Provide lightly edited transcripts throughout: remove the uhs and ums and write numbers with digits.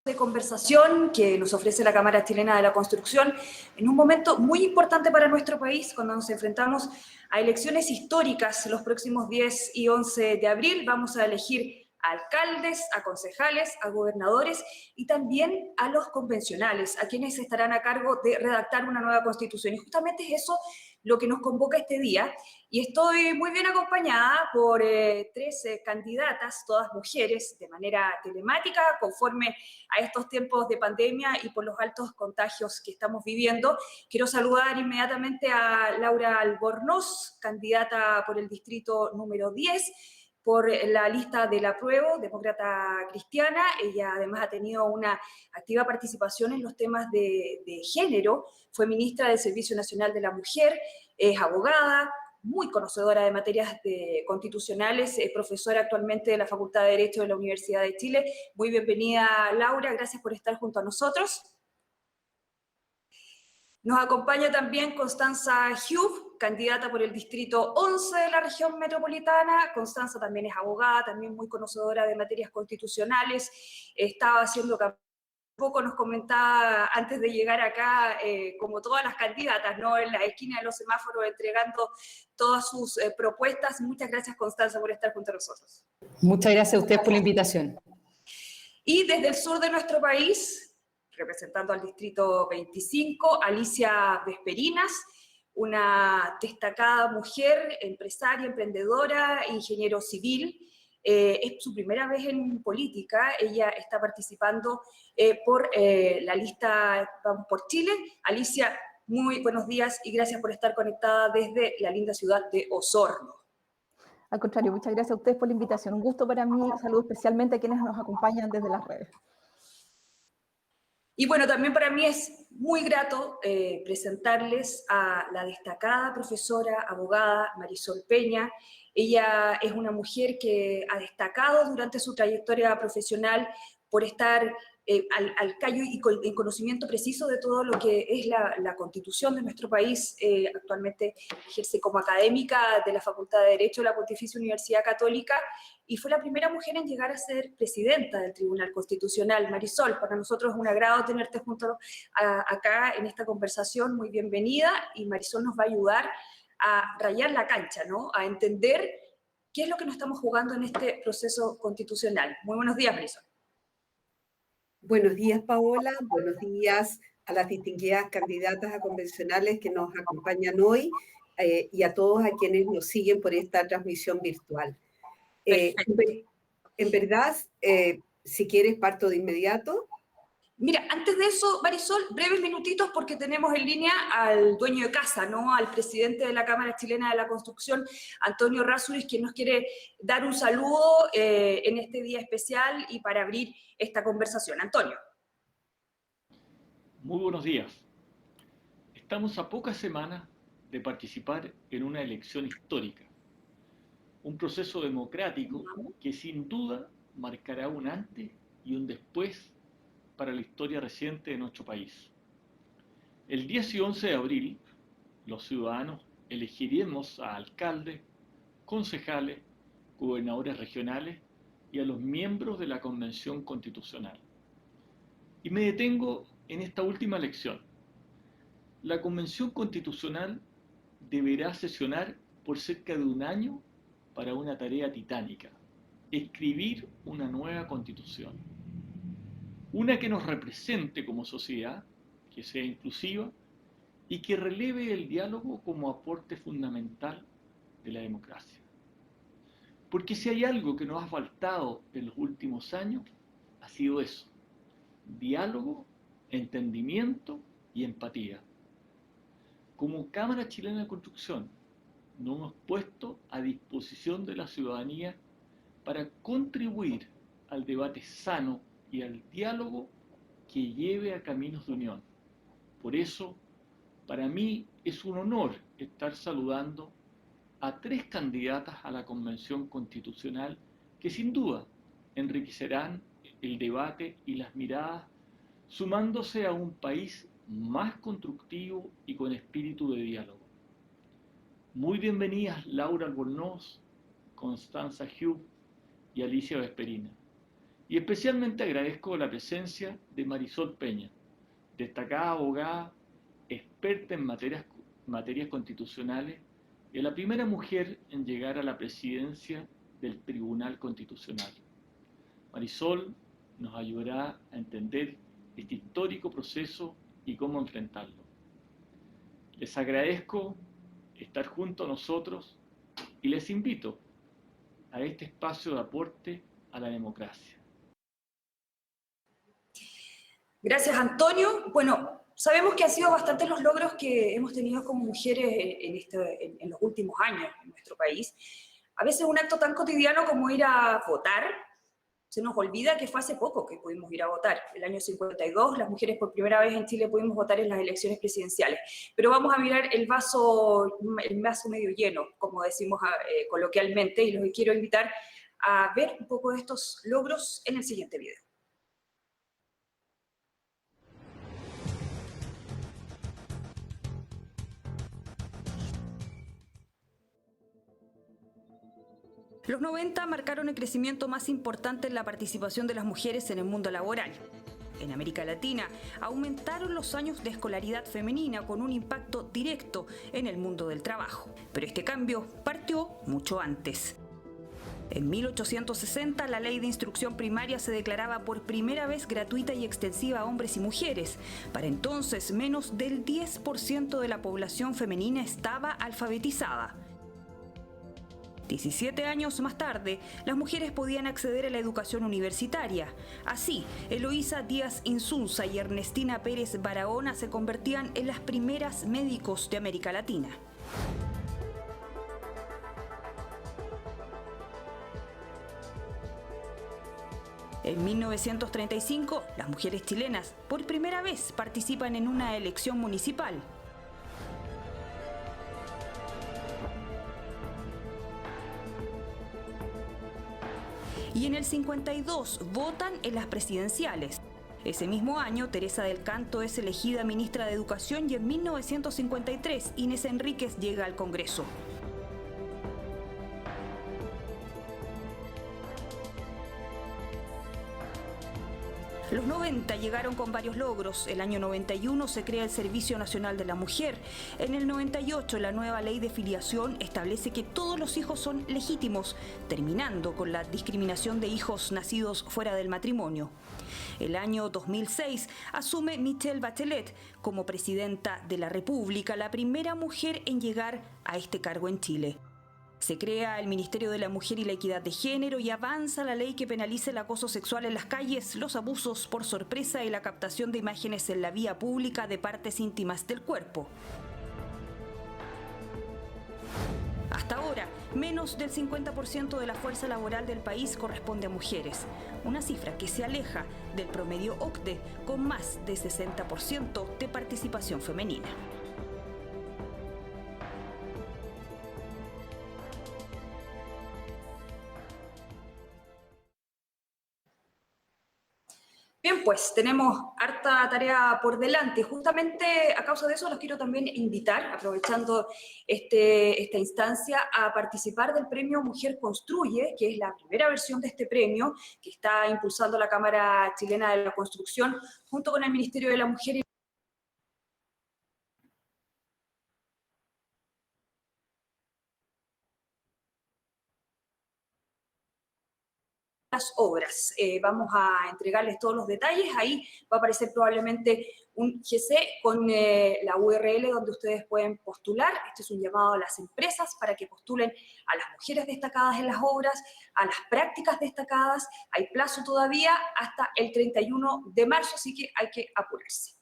De conversación que nos ofrece la Cámara Chilena de la Construcción en un momento muy importante para nuestro país, cuando nos enfrentamos a elecciones históricas los próximos 10 y 11 de abril. Vamos a elegir a alcaldes, a concejales, a gobernadores y también a los convencionales, a quienes estarán a cargo de redactar una nueva constitución. Y justamente es eso lo que nos convoca este día. Y estoy muy bien acompañada por 13 candidatas, todas mujeres, de manera telemática, conforme a estos tiempos de pandemia y por los altos contagios que estamos viviendo. Quiero saludar inmediatamente a Laura Albornoz, candidata por el distrito número 10, por la lista del Apruebo, demócrata cristiana. Ella además ha tenido una activa participación en los temas de género, fue ministra del Servicio Nacional de la Mujer, es abogada, muy conocedora de materias constitucionales, es profesora actualmente de la Facultad de Derecho de la Universidad de Chile. Muy bienvenida, Laura, gracias por estar junto a nosotros. Nos acompaña también Constanza Hugh, candidata por el distrito 11 de la región metropolitana. Constanza también es abogada, también muy conocedora de materias constitucionales. Estaba haciendo poco nos comentaba antes de llegar acá, como todas las candidatas, ¿no? En la esquina de los semáforos entregando todas sus propuestas. Muchas gracias, Constanza, por estar junto a nosotros. Muchas gracias a ustedes por la invitación. Y desde el sur de nuestro país, representando al distrito 25, Alicia Vesperinas, una destacada mujer, empresaria, emprendedora, ingeniero civil. Es su primera vez en política. Ella está participando por la lista Vamos por Chile. Alicia, muy buenos días y gracias por estar conectada desde la linda ciudad de Osorno. Al contrario, muchas gracias a ustedes por la invitación. Un gusto para mí. Saludo especialmente a quienes nos acompañan desde las redes. Y bueno, también para mí es muy grato presentarles a la destacada profesora, abogada Marisol Peña. Ella es una mujer que ha destacado durante su trayectoria profesional por estar al callo y en conocimiento preciso de todo lo que es la Constitución de nuestro país. Actualmente ejerce como académica de la Facultad de Derecho de la Pontificia Universidad Católica y fue la primera mujer en llegar a ser presidenta del Tribunal Constitucional. Marisol, para nosotros es un agrado tenerte junto acá en esta conversación. Muy bienvenida, y Marisol nos va a ayudar a rayar la cancha, ¿no? A entender qué es lo que nos estamos jugando en este proceso constitucional. Muy buenos días, Marisol. Buenos días, Paola. Buenos días a las distinguidas candidatas a convencionales que nos acompañan hoy y a todos a quienes nos siguen por esta transmisión virtual. En verdad, si quieres, parto de inmediato. Mira, antes de eso, Marisol, breves minutitos porque tenemos en línea al dueño de casa, ¿no? Al presidente de la Cámara Chilena de la Construcción, Antonio Rasuris, quien nos quiere dar un saludo en este día especial y para abrir esta conversación. Antonio. Muy buenos días. Estamos a pocas semanas de participar en una elección histórica, un proceso democrático que sin duda marcará un antes y un después para la historia reciente de nuestro país. El 10 y 11 de abril, los ciudadanos elegiremos a alcaldes, concejales, gobernadores regionales y a los miembros de la Convención Constitucional. Y me detengo en esta última elección. La Convención Constitucional deberá sesionar por cerca de un año para una tarea titánica: escribir una nueva Constitución. Una que nos represente como sociedad, que sea inclusiva y que releve el diálogo como aporte fundamental de la democracia. Porque si hay algo que nos ha faltado en los últimos años, ha sido eso: diálogo, entendimiento y empatía. Como Cámara Chilena de Construcción, nos hemos puesto a disposición de la ciudadanía para contribuir al debate sano y al diálogo que lleve a caminos de unión. Por eso, para mí es un honor estar saludando a 3 candidatas a la Convención Constitucional que sin duda enriquecerán el debate y las miradas, sumándose a un país más constructivo y con espíritu de diálogo. Muy bienvenidas Laura Albornoz, Constanza Hugh y Alicia Vesperina. Y especialmente agradezco la presencia de Marisol Peña, destacada abogada, experta en materias constitucionales y la primera mujer en llegar a la presidencia del Tribunal Constitucional. Marisol nos ayudará a entender este histórico proceso y cómo enfrentarlo. Les agradezco estar junto a nosotros y les invito a este espacio de aporte a la democracia. Gracias, Antonio. Bueno, sabemos que han sido bastantes los logros que hemos tenido como mujeres en los últimos años en nuestro país. A veces un acto tan cotidiano como ir a votar, se nos olvida que fue hace poco que pudimos ir a votar. El año 52, las mujeres por primera vez en Chile pudimos votar en las elecciones presidenciales. Pero vamos a mirar el vaso medio lleno, como decimos coloquialmente, y los quiero invitar a ver un poco de estos logros en el siguiente video. Los 90 marcaron el crecimiento más importante en la participación de las mujeres en el mundo laboral. En América Latina, aumentaron los años de escolaridad femenina con un impacto directo en el mundo del trabajo. Pero este cambio partió mucho antes. En 1860, la ley de instrucción primaria se declaraba por primera vez gratuita y extensiva a hombres y mujeres. Para entonces, menos del 10% de la población femenina estaba alfabetizada. 17 años más tarde, las mujeres podían acceder a la educación universitaria. Así, Eloísa Díaz Insunza y Ernestina Pérez Barahona se convertían en las primeras médicos de América Latina. En 1935, las mujeres chilenas por primera vez participan en una elección municipal. Y en el 52 votan en las presidenciales. Ese mismo año, Teresa del Canto es elegida ministra de Educación y en 1953 Inés Enríquez llega al Congreso. Los 90 llegaron con varios logros. El año 91 se crea el Servicio Nacional de la Mujer. En el 98 la nueva ley de filiación establece que todos los hijos son legítimos, terminando con la discriminación de hijos nacidos fuera del matrimonio. El año 2006 asume Michelle Bachelet como presidenta de la República, la primera mujer en llegar a este cargo en Chile. Se crea el Ministerio de la Mujer y la Equidad de Género y avanza la ley que penaliza el acoso sexual en las calles, los abusos por sorpresa y la captación de imágenes en la vía pública de partes íntimas del cuerpo. Hasta ahora, menos del 50% de la fuerza laboral del país corresponde a mujeres, una cifra que se aleja del promedio OCDE con más de 60% de participación femenina. Bien, pues tenemos harta tarea por delante. Justamente a causa de eso los quiero también invitar, aprovechando esta instancia, a participar del premio Mujer Construye, que es la primera versión de este premio que está impulsando la Cámara Chilena de la Construcción junto con el Ministerio de la Mujer y las obras. Vamos a entregarles todos los detalles. Ahí va a aparecer probablemente un GC con la URL donde ustedes pueden postular. Este es un llamado a las empresas para que postulen a las mujeres destacadas en las obras, a las prácticas destacadas. Hay plazo todavía hasta el 31 de marzo, así que hay que apurarse.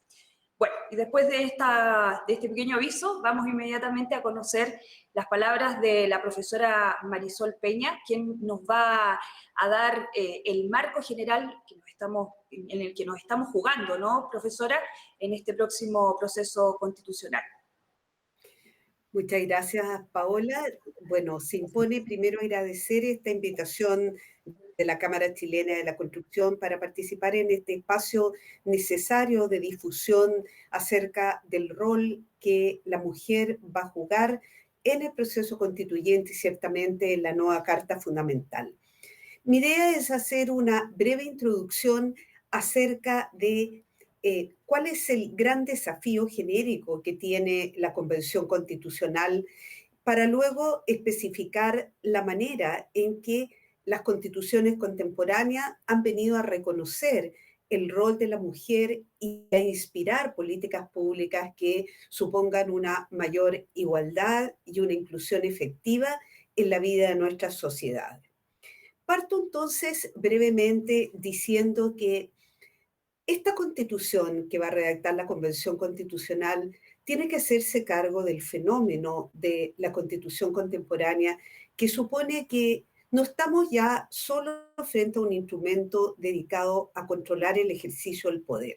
Bueno, y después de este pequeño aviso, vamos inmediatamente a conocer las palabras de la profesora Marisol Peña, quien nos va a dar el marco general en el que nos estamos jugando, ¿no, profesora?, en este próximo proceso constitucional. Muchas gracias, Paola. Bueno, se impone primero agradecer esta invitación de la Cámara Chilena de la Construcción para participar en este espacio necesario de difusión acerca del rol que la mujer va a jugar en el proceso constituyente y ciertamente en la nueva Carta Fundamental. Mi idea es hacer una breve introducción acerca de cuál es el gran desafío genérico que tiene la Convención Constitucional, para luego especificar la manera en que las constituciones contemporáneas han venido a reconocer el rol de la mujer y a inspirar políticas públicas que supongan una mayor igualdad y una inclusión efectiva en la vida de nuestras sociedades. Parto entonces brevemente diciendo que esta constitución que va a redactar la Convención Constitucional tiene que hacerse cargo del fenómeno de la constitución contemporánea, que supone que no estamos ya solo frente a un instrumento dedicado a controlar el ejercicio del poder.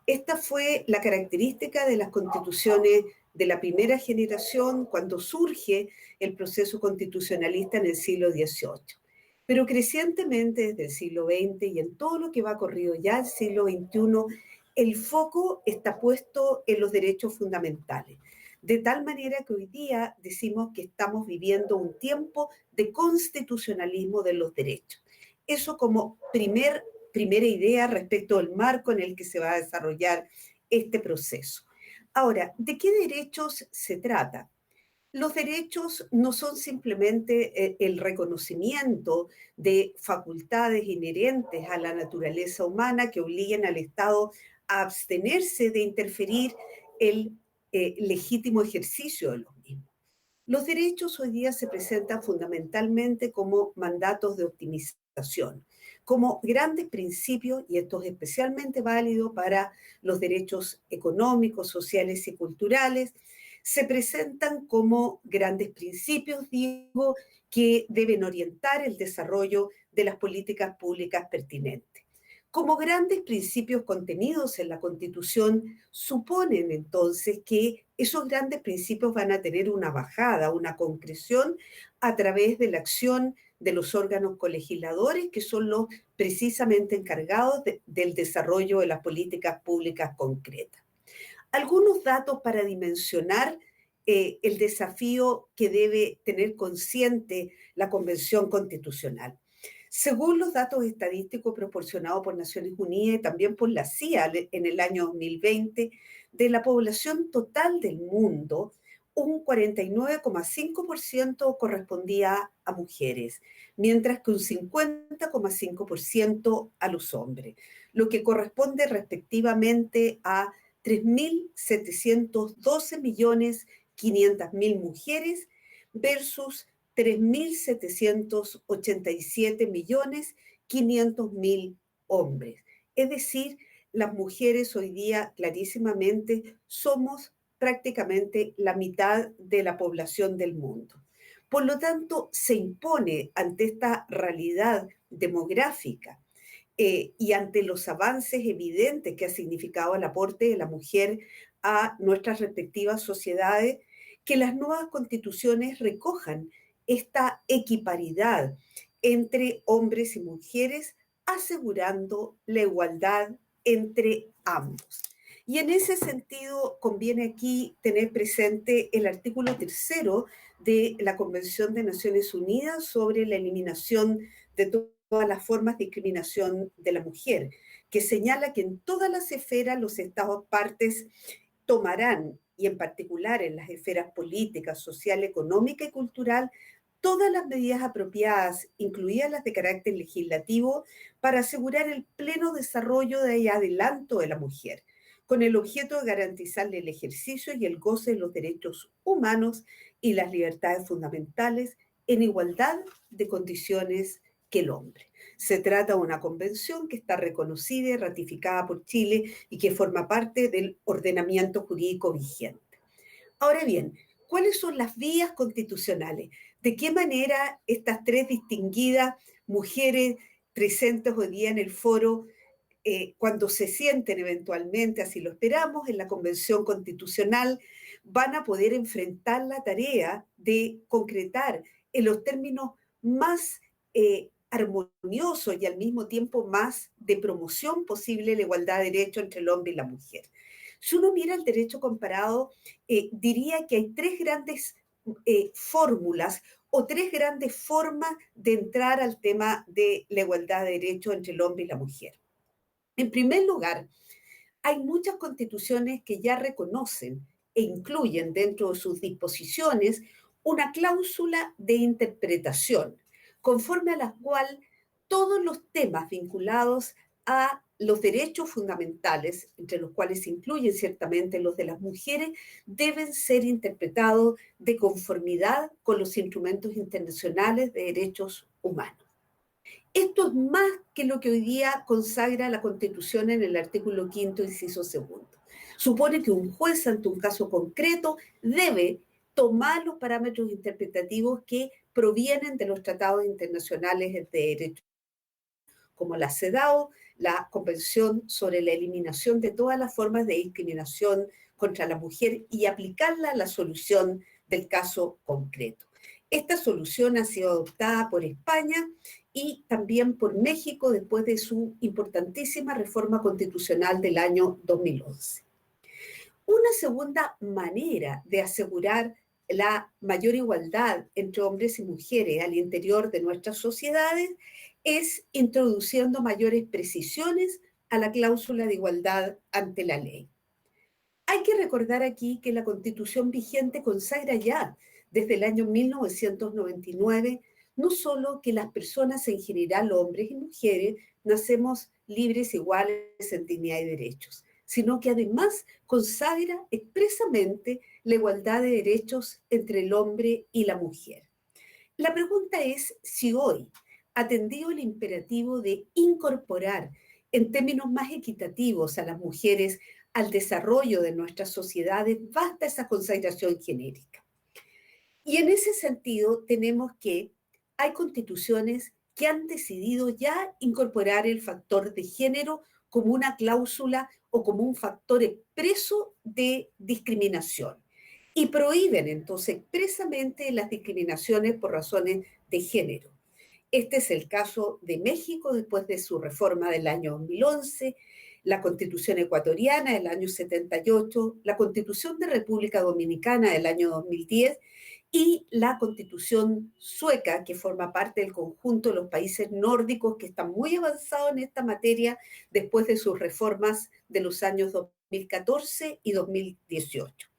Esta fue la característica de las constituciones de la primera generación cuando surge el proceso constitucionalista en el siglo XVIII. Pero crecientemente desde el siglo XX y en todo lo que va corrido ya el siglo XXI, el foco está puesto en los derechos fundamentales. De tal manera que hoy día decimos que estamos viviendo un tiempo de constitucionalismo de los derechos. Eso como primera idea respecto al marco en el que se va a desarrollar este proceso. Ahora, ¿de qué derechos se trata? Los derechos no son simplemente el reconocimiento de facultades inherentes a la naturaleza humana que obliguen al Estado a abstenerse de interferir el legítimo ejercicio de los mismos. Los derechos hoy día se presentan fundamentalmente como mandatos de optimización, como grandes principios, y esto es especialmente válido para los derechos económicos, sociales y culturales. Se presentan como grandes principios, digo, que deben orientar el desarrollo de las políticas públicas pertinentes. Como grandes principios contenidos en la Constitución, suponen entonces que esos grandes principios van a tener una bajada, una concreción a través de la acción de los órganos colegisladores, que son los precisamente encargados del desarrollo de las políticas públicas concretas. Algunos datos para dimensionar el desafío que debe tener consciente la Convención Constitucional. Según los datos estadísticos proporcionados por Naciones Unidas y también por la CIA en el año 2020, de la población total del mundo, un 49,5% correspondía a mujeres, mientras que un 50,5% a los hombres, lo que corresponde respectivamente a 3.712.500.000 mujeres versus 3.787.500.000 hombres. Es decir, las mujeres hoy día clarísimamente somos prácticamente la mitad de la población del mundo. Por lo tanto, se impone ante esta realidad demográfica y ante los avances evidentes que ha significado el aporte de la mujer a nuestras respectivas sociedades, que las nuevas constituciones recojan esta equiparidad entre hombres y mujeres, asegurando la igualdad entre ambos. Y en ese sentido conviene aquí tener presente el artículo 3º de la Convención de Naciones Unidas sobre la eliminación de todas las formas de discriminación de la mujer, que señala que en todas las esferas los Estados partes tomarán, y en particular en las esferas políticas, social, económica y cultural, todas las medidas apropiadas, incluidas las de carácter legislativo, para asegurar el pleno desarrollo y adelanto de la mujer, con el objeto de garantizarle el ejercicio y el goce de los derechos humanos y las libertades fundamentales en igualdad de condiciones que el hombre. Se trata de una convención que está reconocida y ratificada por Chile y que forma parte del ordenamiento jurídico vigente. Ahora bien, ¿cuáles son las vías constitucionales? ¿De qué manera estas tres distinguidas mujeres presentes hoy día en el foro, cuando se sienten eventualmente, así lo esperamos, en la Convención Constitucional, van a poder enfrentar la tarea de concretar en los términos más armoniosos y al mismo tiempo más de promoción posible la igualdad de derechos entre el hombre y la mujer? Si uno mira el derecho comparado, diría que hay tres grandes fórmulas o tres grandes formas de entrar al tema de la igualdad de derechos entre el hombre y la mujer. En primer lugar, hay muchas constituciones que ya reconocen e incluyen dentro de sus disposiciones una cláusula de interpretación, conforme a la cual todos los temas vinculados a los derechos fundamentales, entre los cuales se incluyen ciertamente los de las mujeres, deben ser interpretados de conformidad con los instrumentos internacionales de derechos humanos. Esto es más que lo que hoy día consagra la Constitución en el artículo 5º, inciso 2. Supone que un juez ante un caso concreto debe tomar los parámetros interpretativos que provienen de los tratados internacionales de derecho, como la CEDAW, la Convención sobre la Eliminación de todas las formas de discriminación contra la mujer, y aplicarla a la solución del caso concreto. Esta solución ha sido adoptada por España y también por México después de su importantísima reforma constitucional del año 2011. Una segunda manera de asegurar la mayor igualdad entre hombres y mujeres al interior de nuestras sociedades es introduciendo mayores precisiones a la cláusula de igualdad ante la ley. Hay que recordar aquí que la Constitución vigente consagra ya desde el año 1999 no solo que las personas en general, hombres y mujeres, nacemos libres, iguales en dignidad y derechos, sino que además consagra expresamente la igualdad de derechos entre el hombre y la mujer. La pregunta es si hoy, atendido el imperativo de incorporar en términos más equitativos a las mujeres al desarrollo de nuestras sociedades, basta esa consagración genérica. Y en ese sentido tenemos que hay constituciones que han decidido ya incorporar el factor de género como una cláusula o como un factor expreso de discriminación y prohíben entonces expresamente las discriminaciones por razones de género. Este es el caso de México después de su reforma del año 2011, la Constitución ecuatoriana del año 78, la Constitución de República Dominicana del año 2010 y la Constitución sueca, que forma parte del conjunto de los países nórdicos que están muy avanzados en esta materia después de sus reformas de los años 2014 y 2018.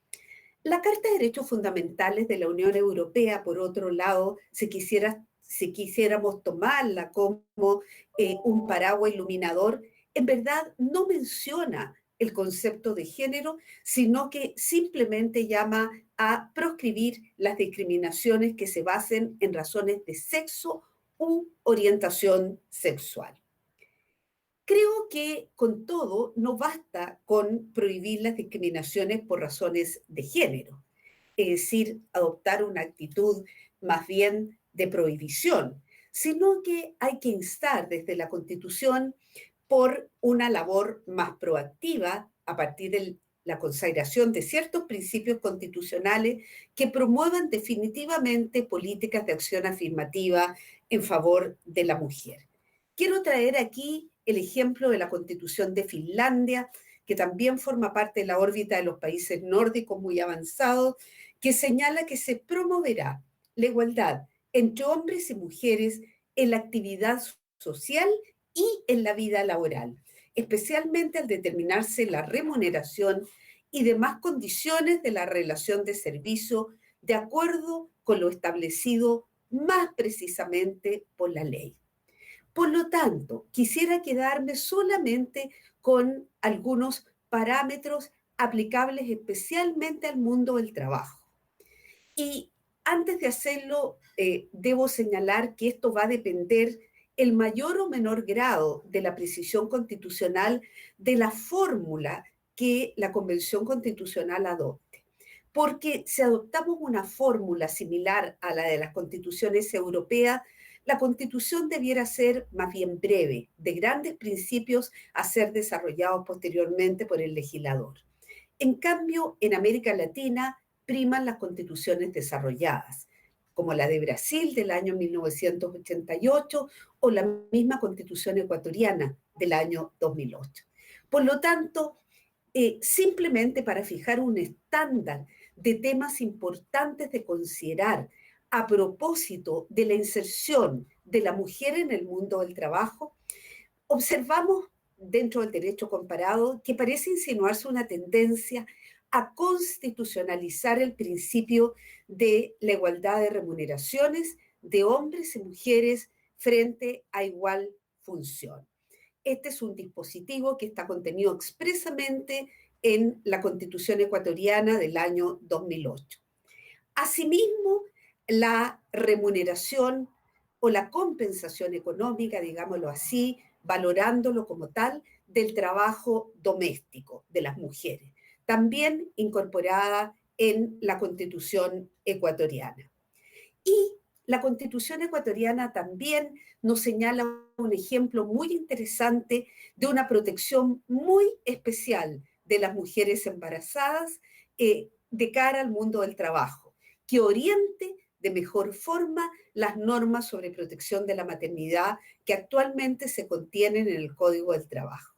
La Carta de Derechos Fundamentales de la Unión Europea, por otro lado, si quisiéramos tomarla como un paraguas iluminador, en verdad no menciona el concepto de género, sino que simplemente llama a proscribir las discriminaciones que se basen en razones de sexo u orientación sexual. Creo que con todo no basta con prohibir las discriminaciones por razones de género, es decir, adoptar una actitud más bien de prohibición, sino que hay que instar desde la Constitución por una labor más proactiva a partir de la consagración de ciertos principios constitucionales que promuevan definitivamente políticas de acción afirmativa en favor de la mujer. Quiero traer aquí el ejemplo de la Constitución de Finlandia, que también forma parte de la órbita de los países nórdicos muy avanzados, que señala que se promoverá la igualdad entre hombres y mujeres en la actividad social y en la vida laboral, especialmente al determinarse la remuneración y demás condiciones de la relación de servicio de acuerdo con lo establecido más precisamente por la ley. Por lo tanto, quisiera quedarme solamente con algunos parámetros aplicables especialmente al mundo del trabajo. Y antes de hacerlo, debo señalar que esto va a depender el mayor o menor grado de la precisión constitucional de la fórmula que la Convención Constitucional adopte. Porque si adoptamos una fórmula similar a la de las constituciones europeas, la Constitución debiera ser más bien breve, de grandes principios a ser desarrollados posteriormente por el legislador. En cambio, en América Latina priman las constituciones desarrolladas, como la de Brasil del año 1988 o la misma Constitución ecuatoriana del año 2008. Por lo tanto, simplemente para fijar un estándar de temas importantes de considerar a propósito de la inserción de la mujer en el mundo del trabajo, observamos dentro del derecho comparado que parece insinuarse una tendencia a constitucionalizar el principio de la igualdad de remuneraciones de hombres y mujeres frente a igual función. Este es un dispositivo que está contenido expresamente en la Constitución ecuatoriana del año 2008. Asimismo, la remuneración o la compensación económica, digámoslo así, valorándolo como tal, del trabajo doméstico de las mujeres, también incorporada en la Constitución ecuatoriana. Y la Constitución ecuatoriana también nos señala un ejemplo muy interesante de una protección muy especial de las mujeres embarazadas de cara al mundo del trabajo, que oriente de mejor forma las normas sobre protección de la maternidad que actualmente se contienen en el Código del Trabajo.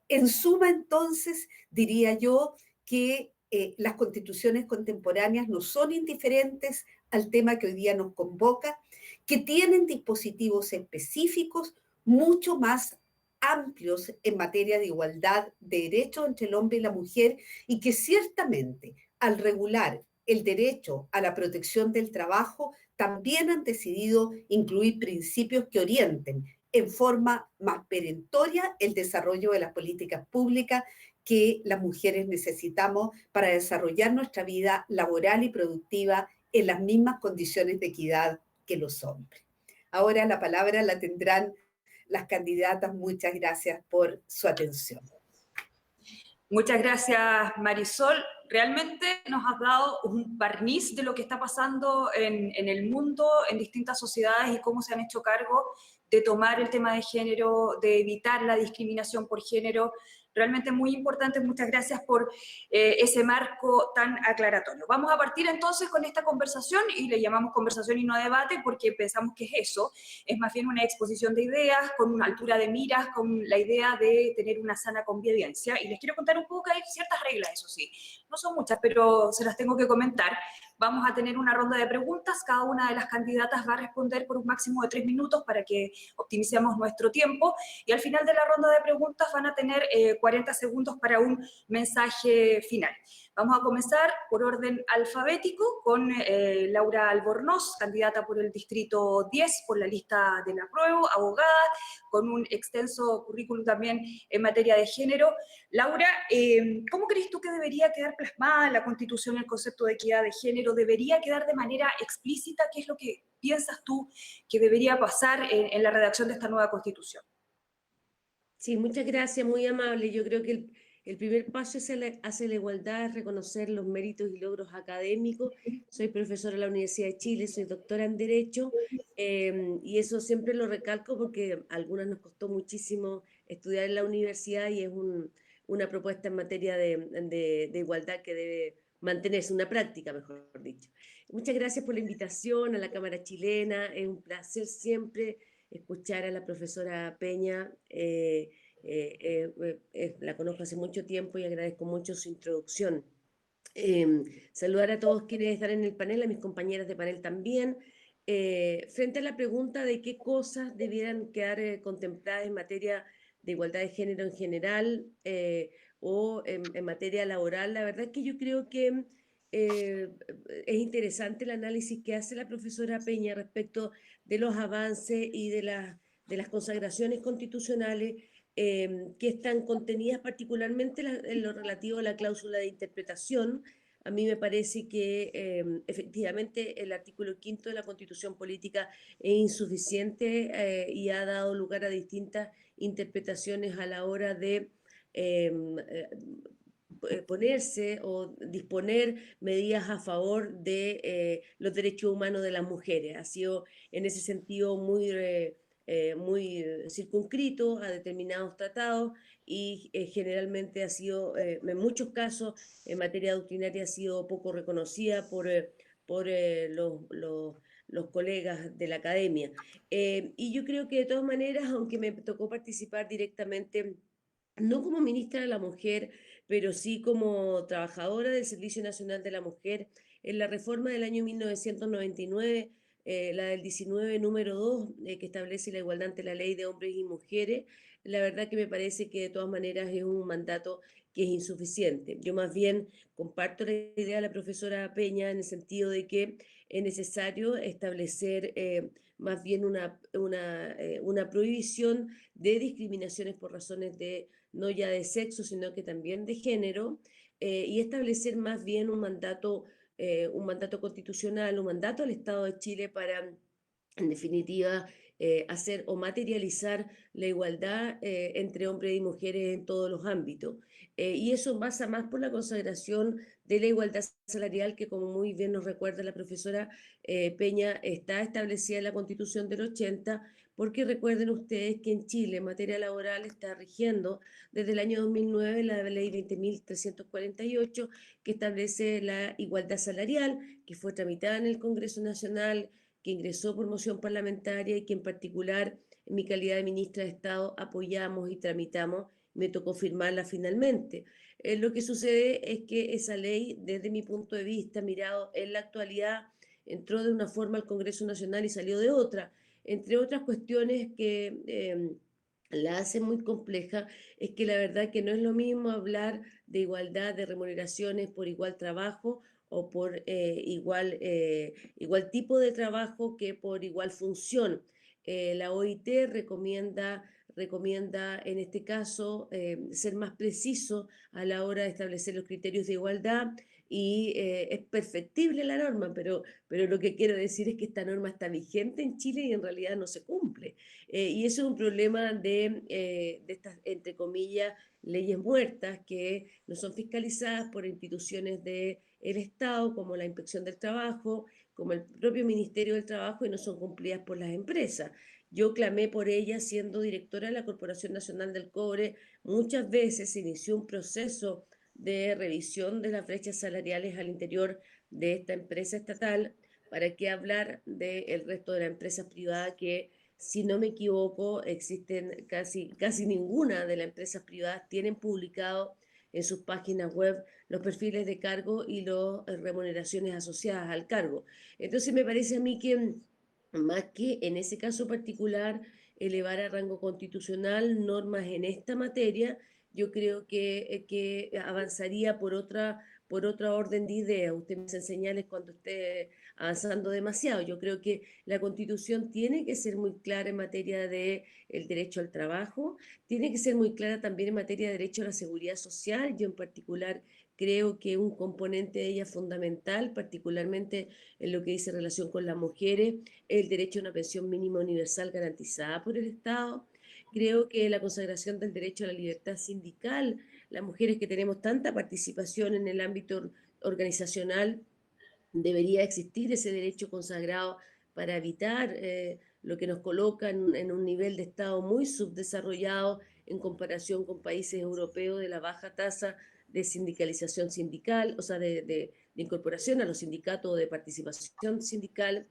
En suma, entonces, diría yo que las constituciones contemporáneas no son indiferentes al tema que hoy día nos convoca, que tienen dispositivos específicos mucho más amplios en materia de igualdad de derechos entre el hombre y la mujer y que ciertamente al regular el derecho a la protección del trabajo también han decidido incluir principios que orienten en forma más perentoria el desarrollo de las políticas públicas que las mujeres necesitamos para desarrollar nuestra vida laboral y productiva en las mismas condiciones de equidad que los hombres. Ahora la palabra la tendrán las candidatas. Muchas gracias por su atención. Muchas gracias, Marisol. Realmente nos has dado un barniz de lo que está pasando en el mundo, en distintas sociedades y cómo se han hecho cargo de tomar el tema de género, de evitar la discriminación por género. Realmente muy importante. Muchas gracias por ese marco tan aclaratorio. Vamos a partir entonces con esta conversación y le llamamos conversación y no debate porque pensamos que es eso. Es más bien una exposición de ideas con una altura de miras, con la idea de tener una sana convivencia. Y les quiero contar un poco que hay ciertas reglas, eso sí. No son muchas, pero se las tengo que comentar. Vamos a tener una ronda de preguntas. Cada una de las candidatas va a responder por un máximo de 3 minutos para que optimicemos nuestro tiempo. Y al final de la ronda de preguntas van a tener 40 segundos para un mensaje final. Vamos a comenzar por orden alfabético con Laura Albornoz, candidata por el distrito 10 por la lista del apruebo, abogada, con un extenso currículum también en materia de género. Laura, ¿cómo crees tú que debería quedar plasmada en la Constitución el concepto de equidad de género? ¿Debería quedar de manera explícita? ¿Qué es lo que piensas tú que debería pasar en la redacción de esta nueva Constitución? Sí, muchas gracias, muy amable. Yo creo que el primer paso hacia la igualdad es reconocer los méritos y logros académicos. Soy profesora de la Universidad de Chile, soy doctora en Derecho, y eso siempre lo recalco porque a algunas nos costó muchísimo estudiar en la universidad y es una propuesta en materia de igualdad que debe mantenerse, una práctica, mejor dicho. Muchas gracias por la invitación a la Cámara Chilena, es un placer siempre escuchar a la profesora Peña. La conozco hace mucho tiempo y agradezco mucho su introducción. Saludar a todos quienes están en el panel, a mis compañeras de panel también. Frente a la pregunta de qué cosas debieran quedar contempladas en materia de igualdad de género en general o en materia laboral, la verdad es que yo creo que es interesante el análisis que hace la profesora Peña respecto de los avances y de las consagraciones constitucionales que están contenidas particularmente en lo relativo a la cláusula de interpretación. A mí me parece que efectivamente el artículo 5 de la Constitución Política es insuficiente y ha dado lugar a distintas interpretaciones a la hora de ponerse o disponer medidas a favor de los derechos humanos de las mujeres. Ha sido en ese sentido muy circunscrito a determinados tratados y generalmente ha sido, en muchos casos, en materia doctrinaria ha sido poco reconocida por los colegas de la academia. Y yo creo que de todas maneras, aunque me tocó participar directamente no como ministra de la Mujer, pero sí como trabajadora del Servicio Nacional de la Mujer, en la reforma del año 1999, la del 19, número 2, que establece la igualdad ante la ley de hombres y mujeres. La verdad que me parece que de todas maneras es un mandato que es insuficiente. Yo más bien comparto la idea de la profesora Peña en el sentido de que es necesario establecer más bien una prohibición de discriminaciones por razones de no ya de sexo, sino que también de género, y establecer más bien un mandato constitucional, un mandato al Estado de Chile para, en definitiva, hacer o materializar la igualdad entre hombres y mujeres en todos los ámbitos. Y eso pasa más por la consagración de la igualdad salarial, que como muy bien nos recuerda la profesora Peña, está establecida en la Constitución del 80, porque recuerden ustedes que en Chile en materia laboral está rigiendo desde el año 2009 la ley 20.348, que establece la igualdad salarial, que fue tramitada en el Congreso Nacional, que ingresó por moción parlamentaria y que en particular en mi calidad de ministra de Estado apoyamos y tramitamos. Me tocó firmarla finalmente. Lo que sucede es que esa ley, desde mi punto de vista, mirado en la actualidad, entró de una forma al Congreso Nacional y salió de otra. Entre otras cuestiones que la hacen muy compleja, es que la verdad que no es lo mismo hablar de igualdad de remuneraciones por igual trabajo o por igual tipo de trabajo que por igual función. La OIT recomienda en este caso ser más preciso a la hora de establecer los criterios de igualdad, y es perfectible la norma, pero lo que quiero decir es que esta norma está vigente en Chile y en realidad no se cumple. Y eso es un problema de estas, entre comillas, leyes muertas que no son fiscalizadas por instituciones del Estado, como la Inspección del Trabajo, como el propio Ministerio del Trabajo, y no son cumplidas por las empresas. Yo clamé por ella siendo directora de la Corporación Nacional del Cobre. Muchas veces se inició un proceso de revisión de las brechas salariales al interior de esta empresa estatal. ¿Para qué hablar del resto de las empresas privadas que, si no me equivoco, existen casi ninguna de las empresas privadas tienen publicado en sus páginas web los perfiles de cargo y las remuneraciones asociadas al cargo? Entonces me parece a mí que más que en ese caso particular elevar a rango constitucional normas en esta materia, yo creo que avanzaría por otra orden de ideas. Usted me hace señales cuando esté avanzando demasiado. Yo creo que la Constitución tiene que ser muy clara en materia de el derecho al trabajo, tiene que ser muy clara también en materia de derecho a la seguridad social. Yo en particular creo que un componente de ella fundamental, particularmente en lo que dice relación con las mujeres, es el derecho a una pensión mínima universal garantizada por el Estado. Creo que la consagración del derecho a la libertad sindical, las mujeres que tenemos tanta participación en el ámbito organizacional, debería existir ese derecho consagrado para evitar lo que nos coloca en un nivel de Estado muy subdesarrollado en comparación con países europeos de la baja tasa de sindicalización sindical, o sea, de incorporación a los sindicatos o de participación sindical.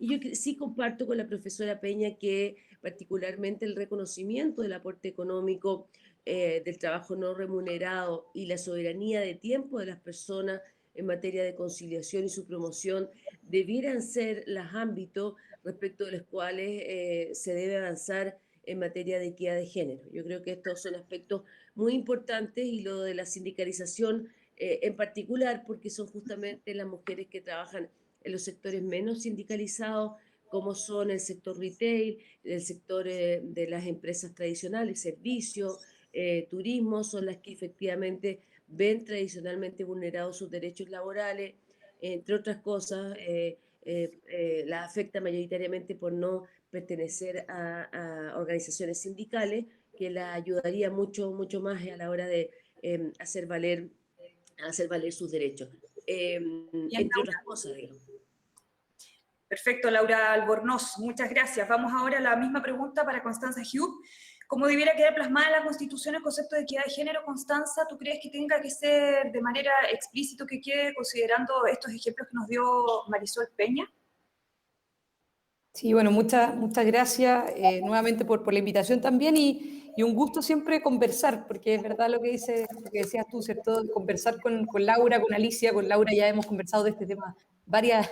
Y yo sí comparto con la profesora Peña que particularmente el reconocimiento del aporte económico del trabajo no remunerado y la soberanía de tiempo de las personas en materia de conciliación y su promoción debieran ser los ámbitos respecto de los cuales se debe avanzar en materia de equidad de género. Yo creo que estos son aspectos muy importantes, y lo de la sindicalización en particular, porque son justamente las mujeres que trabajan en los sectores menos sindicalizados, como son el sector retail, el sector de las empresas tradicionales, servicios, turismo, son las que efectivamente ven tradicionalmente vulnerados sus derechos laborales, entre otras cosas, las afecta mayoritariamente por no pertenecer a organizaciones sindicales, que la ayudaría mucho más a la hora de hacer valer sus derechos, entre otras cosas, digamos. Perfecto, Laura Albornoz, muchas gracias. Vamos ahora a la misma pregunta para Constanza Hugh. ¿Cómo debiera quedar plasmada en la Constitución el concepto de equidad de género, Constanza? ¿Tú crees que tenga que ser de manera explícita, que quede considerando estos ejemplos que nos dio Marisol Peña? Sí, bueno, muchas gracias nuevamente por la invitación también, y Y un gusto siempre conversar, porque es verdad lo que decías tú, ¿cierto? Conversar con Laura, con Alicia. Con Laura ya hemos conversado de este tema varias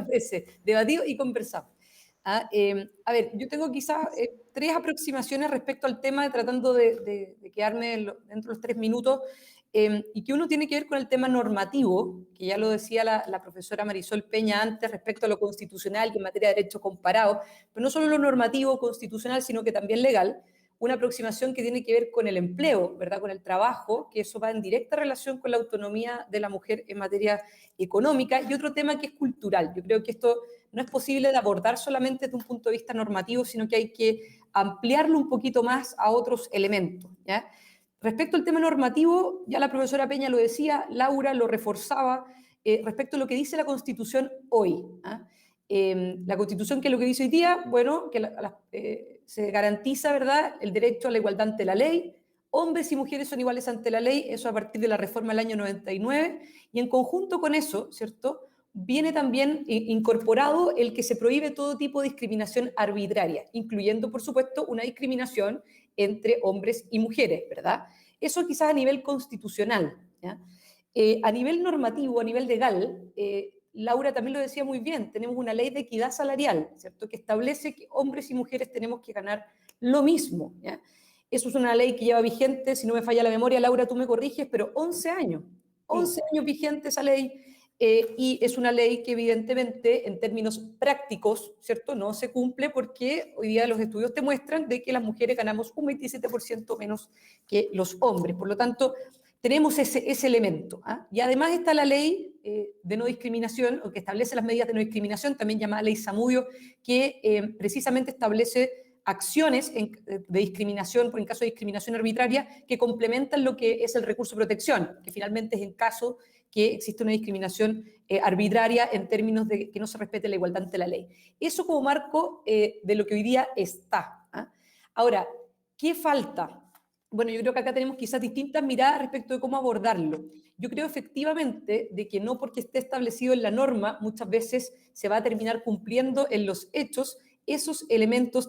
veces, debatido y conversado. A ver, yo tengo quizás 3 aproximaciones respecto al tema, tratando de quedarme dentro de los 3 minutos, y que uno tiene que ver con el tema normativo, que ya lo decía la profesora Marisol Peña antes, respecto a lo constitucional y en materia de derecho comparado, pero no solo lo normativo constitucional, sino que también legal. Una aproximación que tiene que ver con el empleo, ¿verdad? Con el trabajo, que eso va en directa relación con la autonomía de la mujer en materia económica, y otro tema que es cultural. Yo creo que esto no es posible de abordar solamente desde un punto de vista normativo, sino que hay que ampliarlo un poquito más a otros elementos, ¿ya? Respecto al tema normativo, ya la profesora Peña lo decía, Laura lo reforzaba, respecto a lo que dice la Constitución hoy, ¿ah? La Constitución, ¿qué es lo que dice hoy día? Bueno, que se garantiza, ¿verdad?, el derecho a la igualdad ante la ley. Hombres y mujeres son iguales ante la ley, eso a partir de la reforma del año 99, y en conjunto con eso, ¿cierto?, viene también incorporado el que se prohíbe todo tipo de discriminación arbitraria, incluyendo, por supuesto, una discriminación entre hombres y mujeres, ¿verdad? Eso quizás a nivel constitucional, ¿ya? A nivel normativo, a nivel legal, Laura también lo decía muy bien, tenemos una ley de equidad salarial, ¿cierto?, que establece que hombres y mujeres tenemos que ganar lo mismo, ¿ya? Eso es una ley que lleva vigente, si no me falla la memoria, Laura, tú me corriges, pero 11 años. 11 años vigente esa ley, y es una ley que evidentemente en términos prácticos, ¿cierto?, no se cumple porque hoy día los estudios te muestran de que las mujeres ganamos un 27% menos que los hombres. Por lo tanto, tenemos ese elemento, ¿ah? Y además está la ley de no discriminación, o que establece las medidas de no discriminación, también llamada ley Zamudio, que precisamente establece acciones de discriminación, por en caso de discriminación arbitraria, que complementan lo que es el recurso de protección, que finalmente es en caso que existe una discriminación arbitraria en términos de que no se respete la igualdad ante la ley. Eso como marco de lo que hoy día está, ¿ah? Ahora, ¿qué falta? Bueno, yo creo que acá tenemos quizás distintas miradas respecto de cómo abordarlo. Yo creo efectivamente de que no porque esté establecido en la norma, muchas veces se va a terminar cumpliendo en los hechos esos elementos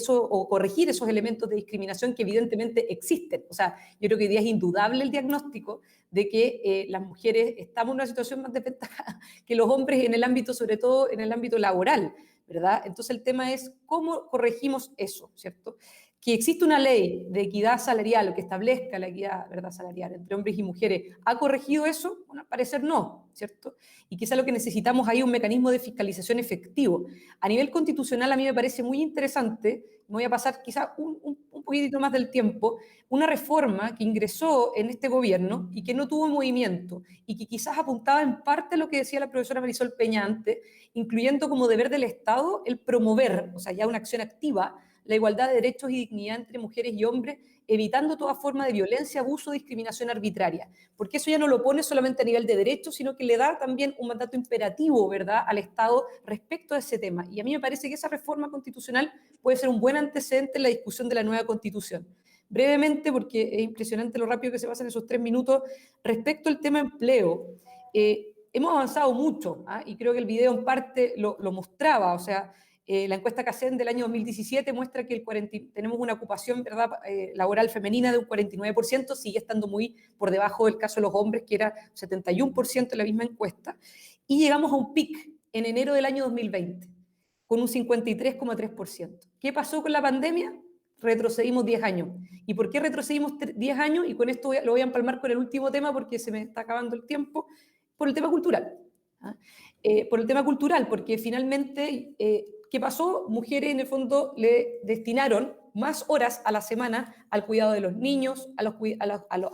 o corregir esos elementos de discriminación que evidentemente existen. O sea, yo creo que hoy día es indudable el diagnóstico de que las mujeres estamos en una situación más desventajada que los hombres en el ámbito, sobre todo en el ámbito laboral, ¿verdad? Entonces el tema es cómo corregimos eso, ¿cierto? Que existe una ley de equidad salarial o que establezca la equidad, ¿verdad?, salarial entre hombres y mujeres, ¿ha corregido eso? Bueno, al parecer no, ¿cierto? Y quizá lo que necesitamos ahí es un mecanismo de fiscalización efectivo. A nivel constitucional a mí me parece muy interesante, me voy a pasar quizá un poquitito más del tiempo, una reforma que ingresó en este gobierno y que no tuvo movimiento y que quizás apuntaba en parte a lo que decía la profesora Marisol Peña antes, incluyendo como deber del Estado el promover, o sea, ya una acción activa, la igualdad de derechos y dignidad entre mujeres y hombres, evitando toda forma de violencia, abuso o discriminación arbitraria. Porque eso ya no lo pone solamente a nivel de derechos, sino que le da también un mandato imperativo, ¿verdad?, al Estado respecto a ese tema. Y a mí me parece que esa reforma constitucional puede ser un buen antecedente en la discusión de la nueva Constitución. Brevemente, porque es impresionante lo rápido que se pasan esos 3 minutos, respecto al tema empleo, hemos avanzado mucho, ¿ah? Y creo que el video en parte lo mostraba, o sea, la encuesta CACEN del año 2017 muestra que tenemos una ocupación, ¿verdad?, laboral femenina de un 49%, sigue estando muy por debajo del caso de los hombres, que era 71% en la misma encuesta, y llegamos a un pic en enero del año 2020, con un 53,3%. ¿Qué pasó con la pandemia? Retrocedimos 10 años. ¿Y por qué retrocedimos 10 años? Y con esto lo voy a empalmar con el último tema porque se me está acabando el tiempo, por el tema cultural. ¿Ah? Por el tema cultural, porque finalmente, ¿qué pasó? Mujeres en el fondo le destinaron más horas a la semana al cuidado de los niños, a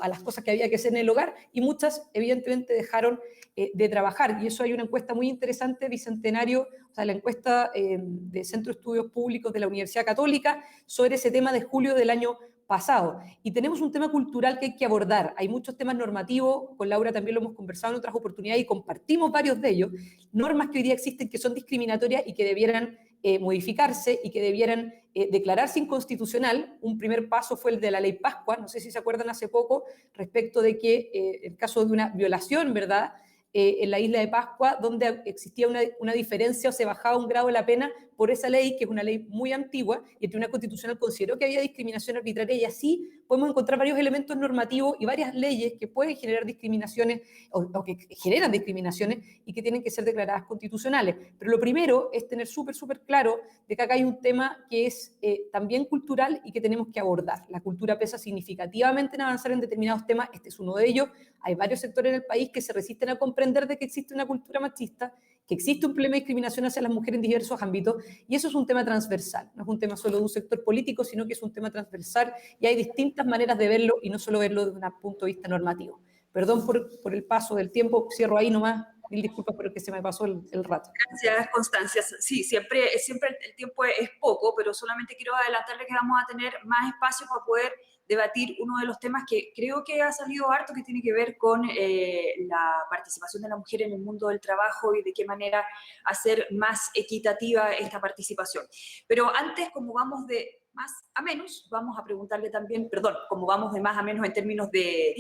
las cosas que había que hacer en el hogar, y muchas evidentemente dejaron de trabajar. Y eso hay una encuesta muy interesante, Bicentenario, o sea, la encuesta de Centro de Estudios Públicos de la Universidad Católica sobre ese tema de julio del año pasado. Y tenemos un tema cultural que hay que abordar. Hay muchos temas normativos, con Laura también lo hemos conversado en otras oportunidades y compartimos varios de ellos, normas que hoy día existen que son discriminatorias y que debieran modificarse y que debieran declararse inconstitucional. Un primer paso fue el de la ley Pascua, no sé si se acuerdan hace poco, respecto de que en caso de una violación, ¿verdad?, en la isla de Pascua, donde existía una diferencia o se bajaba un grado de la pena por esa ley, que es una ley muy antigua, y el Tribunal Constitucional consideró que había discriminación arbitraria, y así podemos encontrar varios elementos normativos y varias leyes que pueden generar discriminaciones, o que generan discriminaciones, y que tienen que ser declaradas constitucionales. Pero lo primero es tener súper claro de que acá hay un tema que es también cultural y que tenemos que abordar. La cultura pesa significativamente en avanzar en determinados temas, este es uno de ellos. Hay varios sectores en el país que se resisten a comprender de que existe una cultura machista, que existe un problema de discriminación hacia las mujeres en diversos ámbitos, y eso es un tema transversal, no es un tema solo de un sector político, sino que es un tema transversal, y hay distintas maneras de verlo, y no solo verlo desde un punto de vista normativo. Perdón por el paso del tiempo, cierro ahí nomás, mil disculpas, pero que se me pasó el rato. Gracias, Constancia. Sí, siempre el tiempo es poco, pero solamente quiero adelantarle que vamos a tener más espacio para poder debatir uno de los temas que creo que ha salido harto, que tiene que ver con la participación de la mujer en el mundo del trabajo y de qué manera hacer más equitativa esta participación. Pero antes, como vamos de más a menos, vamos a preguntarle también, perdón, como vamos de más a menos en términos de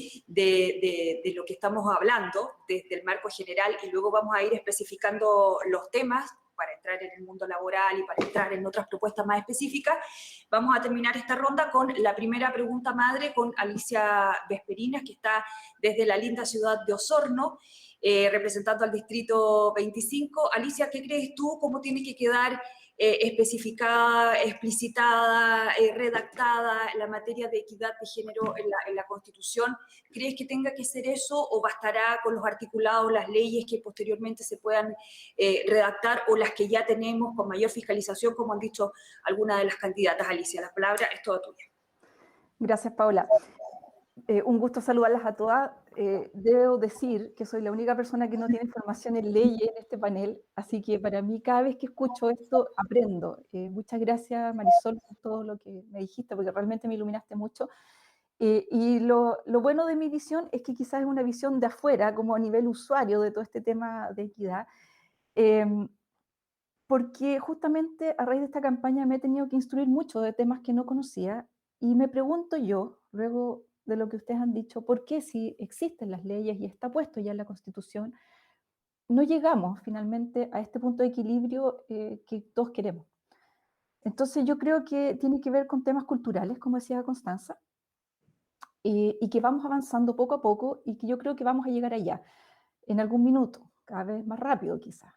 lo que estamos hablando, desde el marco general, y luego vamos a ir especificando los temas para entrar en el mundo laboral y para entrar en otras propuestas más específicas. Vamos a terminar esta ronda con la primera pregunta madre, con Alicia Vesperinas, que está desde la linda ciudad de Osorno, representando al distrito 25. Alicia, ¿qué crees tú? ¿Cómo tiene que quedar especificada, explicitada, redactada la materia de equidad de género en la Constitución? ¿Crees que tenga que ser eso o bastará con los articulados, las leyes que posteriormente se puedan redactar, o las que ya tenemos con mayor fiscalización, como han dicho algunas de las candidatas? Alicia, la palabra es toda tuya. Gracias, Paola. Un gusto saludarlas a todas. Debo decir que soy la única persona que no tiene formación en leyes en este panel, así que para mí cada vez que escucho esto aprendo. Muchas gracias, Marisol, por todo lo que me dijiste, porque realmente me iluminaste mucho. Y lo bueno de mi visión es que quizás es una visión de afuera, como a nivel usuario de todo este tema de equidad, porque justamente a raíz de esta campaña me he tenido que instruir mucho de temas que no conocía, y me pregunto yo, luego de lo que ustedes han dicho, ¿por qué, si existen las leyes y está puesto ya en la Constitución, no llegamos finalmente a este punto de equilibrio que todos queremos? Entonces yo creo que tiene que ver con temas culturales, como decía Constanza, y que vamos avanzando poco a poco, y que yo creo que vamos a llegar allá, en algún minuto, cada vez más rápido quizás.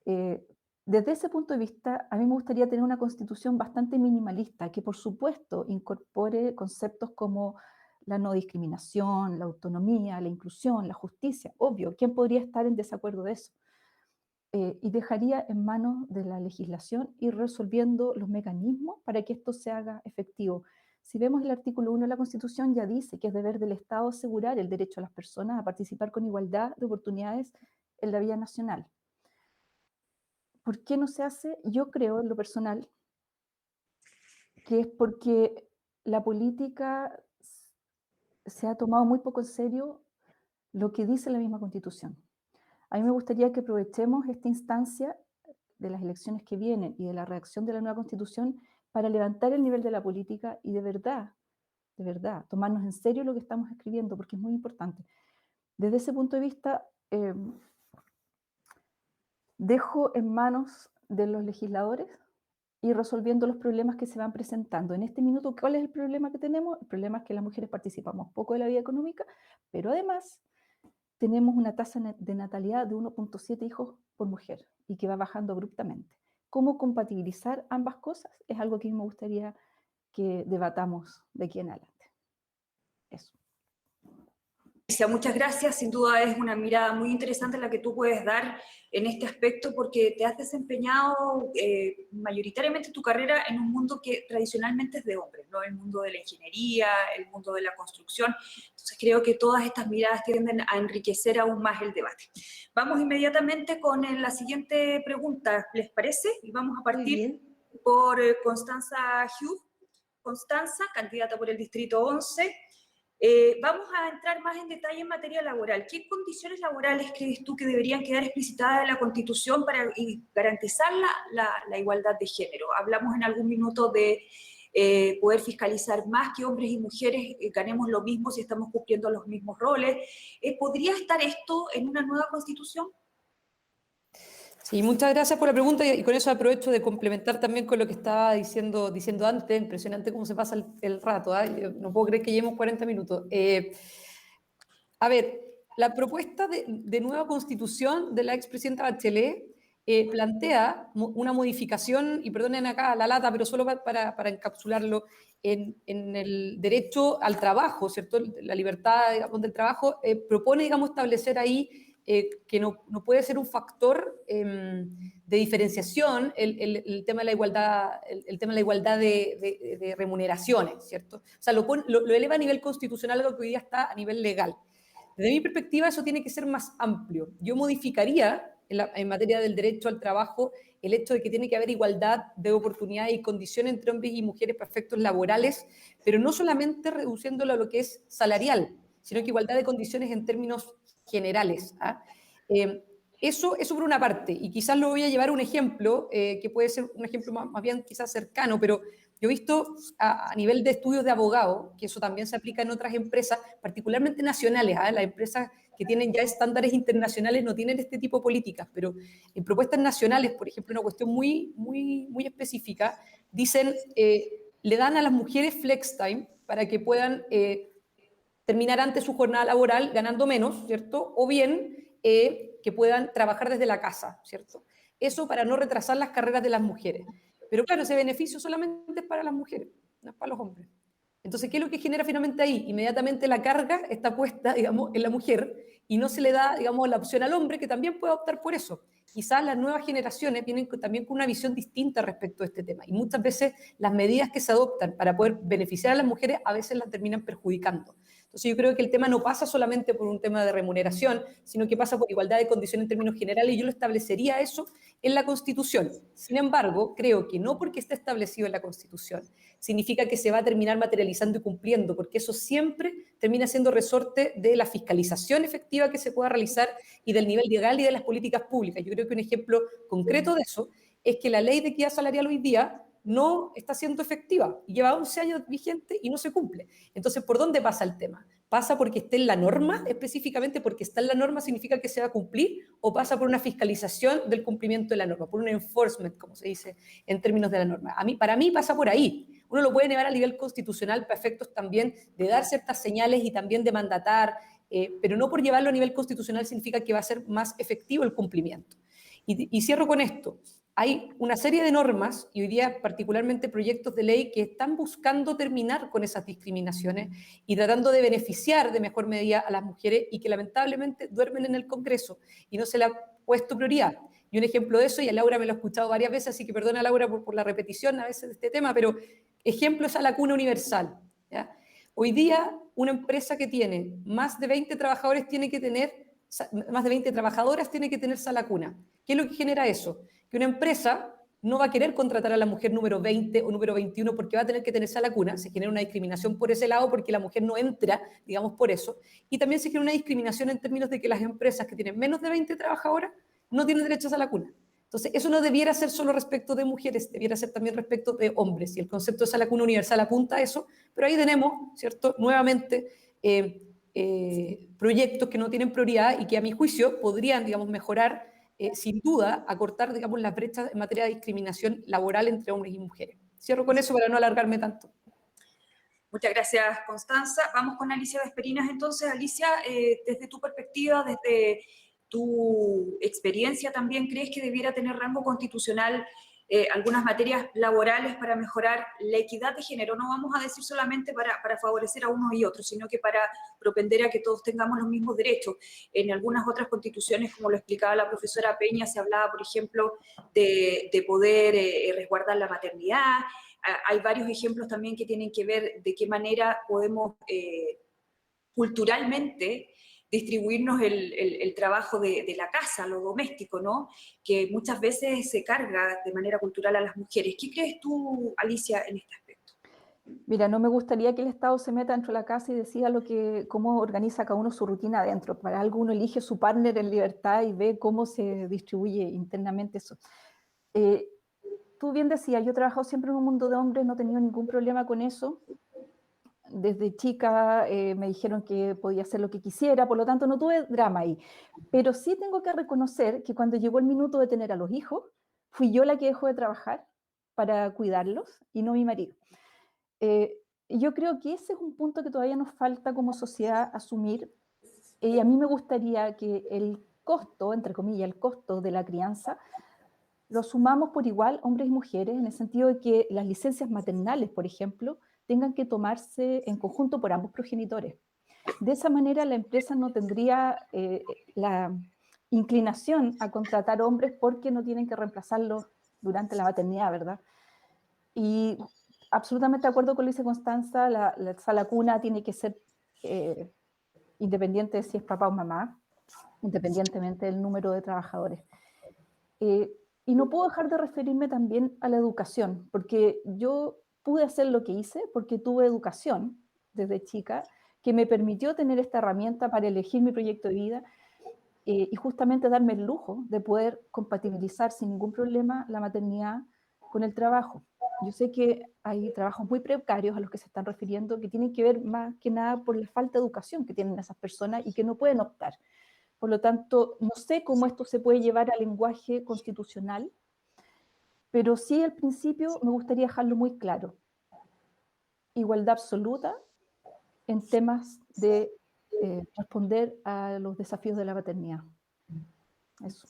Desde ese punto de vista, a mí me gustaría tener una constitución bastante minimalista, que por supuesto incorpore conceptos como la no discriminación, la autonomía, la inclusión, la justicia. Obvio, ¿quién podría estar en desacuerdo de eso? Y dejaría en manos de la legislación ir resolviendo los mecanismos para que esto se haga efectivo. Si vemos el artículo 1 de la Constitución, ya dice que es deber del Estado asegurar el derecho a las personas a participar con igualdad de oportunidades en la vida nacional. ¿Por qué no se hace? Yo creo, en lo personal, que es porque la política se ha tomado muy poco en serio lo que dice la misma Constitución. A mí me gustaría que aprovechemos esta instancia de las elecciones que vienen y de la redacción de la nueva Constitución para levantar el nivel de la política y de verdad, tomarnos en serio lo que estamos escribiendo, porque es muy importante. Desde ese punto de vista, dejo en manos de los legisladores y resolviendo los problemas que se van presentando. En este minuto, ¿cuál es el problema que tenemos? El problema es que las mujeres participamos poco de la vida económica, pero además tenemos una tasa de natalidad de 1.7 hijos por mujer y que va bajando abruptamente. ¿Cómo compatibilizar ambas cosas? Es algo que me gustaría que debatamos de aquí en adelante. Eso. Muchas gracias. Sin duda es una mirada muy interesante la que tú puedes dar en este aspecto, porque te has desempeñado mayoritariamente tu carrera en un mundo que tradicionalmente es de hombres, ¿no? El mundo de la ingeniería, el mundo de la construcción. Entonces creo que todas estas miradas tienden a enriquecer aún más el debate. Vamos inmediatamente con la siguiente pregunta, ¿les parece? Y vamos a partir por Constanza Hugh. Constanza, candidata por el Distrito 11. Vamos a entrar más en detalle en materia laboral. ¿Qué condiciones laborales crees tú que deberían quedar explicitadas en la Constitución para garantizar la igualdad de género? Hablamos en algún minuto de poder fiscalizar más, que hombres y mujeres ganemos lo mismo si estamos cumpliendo los mismos roles. ¿Podría estar esto en una nueva Constitución? Sí, muchas gracias por la pregunta y con eso aprovecho de complementar también con lo que estaba diciendo antes. Impresionante cómo se pasa el rato, ¿ah? Yo no puedo creer que llevemos 40 minutos. A ver, la propuesta de nueva constitución de la expresidenta Bachelet plantea una modificación, y perdonen acá la lata, pero solo para encapsularlo, en el derecho al trabajo, ¿cierto? La libertad, digamos, del trabajo, propone, digamos, establecer ahí que no puede ser un factor de diferenciación el tema de la igualdad, el tema de la igualdad de remuneraciones, ¿cierto? O sea, lo eleva a nivel constitucional, algo que hoy día está a nivel legal. Desde mi perspectiva, eso tiene que ser más amplio. Yo modificaría en materia del derecho al trabajo el hecho de que tiene que haber igualdad de oportunidades y condiciones entre hombres y mujeres para efectos laborales, pero no solamente reduciéndolo a lo que es salarial, sino que igualdad de condiciones en términos generales. ¿Ah? Eso por una parte, y quizás lo voy a llevar a un ejemplo, que puede ser un ejemplo más bien quizás cercano, pero yo he visto a nivel de estudios de abogado, que eso también se aplica en otras empresas, particularmente nacionales, ¿eh? Las empresas que tienen ya estándares internacionales no tienen este tipo de políticas, pero en propuestas nacionales, por ejemplo, una cuestión muy específica, dicen, le dan a las mujeres flex time para que puedan terminar antes su jornada laboral ganando menos, ¿cierto? O bien que puedan trabajar desde la casa, ¿cierto? Eso para no retrasar las carreras de las mujeres. Pero claro, ese beneficio solamente es para las mujeres, no es para los hombres. Entonces, ¿qué es lo que genera finalmente ahí? Inmediatamente la carga está puesta, digamos, en la mujer y no se le da, digamos, la opción al hombre que también puede optar por eso. Quizás las nuevas generaciones vienen también con una visión distinta respecto a este tema y muchas veces las medidas que se adoptan para poder beneficiar a las mujeres a veces las terminan perjudicando. Entonces yo creo que el tema no pasa solamente por un tema de remuneración, sino que pasa por igualdad de condiciones en términos generales y yo lo establecería eso en la Constitución. Sin embargo, creo que no porque esté establecido en la Constitución significa que se va a terminar materializando y cumpliendo, porque eso siempre termina siendo resorte de la fiscalización efectiva que se pueda realizar y del nivel legal y de las políticas públicas. Yo creo que un ejemplo concreto de eso es que la ley de equidad salarial hoy día no está siendo efectiva. Lleva 11 años vigente y no se cumple. Entonces, ¿por dónde pasa el tema? ¿Pasa porque esté en la norma, específicamente porque está en la norma significa que se va a cumplir, o pasa por una fiscalización del cumplimiento de la norma, por un enforcement, como se dice en términos de la norma? Para mí pasa por ahí. Uno lo puede llevar a nivel constitucional para efectos también de dar ciertas señales y también de mandatar, pero no por llevarlo a nivel constitucional significa que va a ser más efectivo el cumplimiento. Y cierro con esto. Hay una serie de normas, y hoy día particularmente proyectos de ley, que están buscando terminar con esas discriminaciones y tratando de beneficiar de mejor medida a las mujeres y que lamentablemente duermen en el Congreso y no se le ha puesto prioridad. Y un ejemplo de eso, y a Laura me lo he escuchado varias veces, así que perdona Laura por la repetición a veces de este tema, pero ejemplo es a la cuna universal. ¿Ya? Hoy día una empresa que tiene más de 20 trabajadores tiene que tener, más de 20 trabajadoras tiene que tener sala cuna. ¿Qué es lo que genera eso? Que una empresa no va a querer contratar a la mujer número 20 o número 21 porque va a tener que tener sala cuna. Se genera una discriminación por ese lado porque la mujer no entra, digamos, por eso. Y también se genera una discriminación en términos de que las empresas que tienen menos de 20 trabajadoras no tienen derecho a sala cuna. Entonces, eso no debiera ser solo respecto de mujeres, debiera ser también respecto de hombres. Y el concepto de sala cuna universal apunta a eso, pero ahí tenemos, ¿cierto?, nuevamente proyectos que no tienen prioridad y que a mi juicio podrían, digamos, mejorar, sin duda, acortar, digamos, las brechas en materia de discriminación laboral entre hombres y mujeres. Cierro con eso para no alargarme tanto. Muchas gracias, Constanza. Vamos con Alicia Vesperinas entonces. Alicia, desde tu perspectiva, desde tu experiencia también, ¿crees que debiera tener rango constitucional algunas materias laborales para mejorar la equidad de género? No vamos a decir solamente para favorecer a unos y otros, sino que para propender a que todos tengamos los mismos derechos. En algunas otras constituciones, como lo explicaba la profesora Peña, se hablaba, por ejemplo, de poder resguardar la maternidad. Hay varios ejemplos también que tienen que ver de qué manera podemos culturalmente distribuirnos el trabajo de la casa, lo doméstico, ¿no? Que muchas veces se carga de manera cultural a las mujeres. ¿Qué crees tú, Alicia, en este aspecto? Mira, no me gustaría que el Estado se meta dentro de la casa y decida cómo organiza cada uno su rutina adentro. Para algo uno elige su partner en libertad y ve cómo se distribuye internamente eso. Tú bien decías, yo he trabajado siempre en un mundo de hombres, no he tenido ningún problema con eso. desde chica me dijeron que podía hacer lo que quisiera, por lo tanto no tuve drama ahí. Pero sí tengo que reconocer que cuando llegó el minuto de tener a los hijos, fui yo la que dejó de trabajar para cuidarlos y no mi marido. Yo creo que ese es un punto que todavía nos falta como sociedad asumir, y a mí me gustaría que el costo, entre comillas, el costo de la crianza, lo sumamos por igual hombres y mujeres, en el sentido de que las licencias maternales, por ejemplo, tengan que tomarse en conjunto por ambos progenitores. De esa manera la empresa no tendría la inclinación a contratar hombres porque no tienen que reemplazarlos durante la maternidad, ¿verdad? Y absolutamente de acuerdo con lo que dice Constanza, la sala cuna tiene que ser independiente de si es papá o mamá, independientemente del número de trabajadores. Y no puedo dejar de referirme también a la educación, porque yo pude hacer lo que hice porque tuve educación desde chica, que me permitió tener esta herramienta para elegir mi proyecto de vida y justamente darme el lujo de poder compatibilizar sin ningún problema la maternidad con el trabajo. Yo sé que hay trabajos muy precarios a los que se están refiriendo que tienen que ver más que nada por la falta de educación que tienen esas personas y que no pueden optar. Por lo tanto, no sé cómo esto se puede llevar al lenguaje constitucional, pero sí al principio me gustaría dejarlo muy claro. Igualdad absoluta en temas de responder a los desafíos de la paternidad. Eso.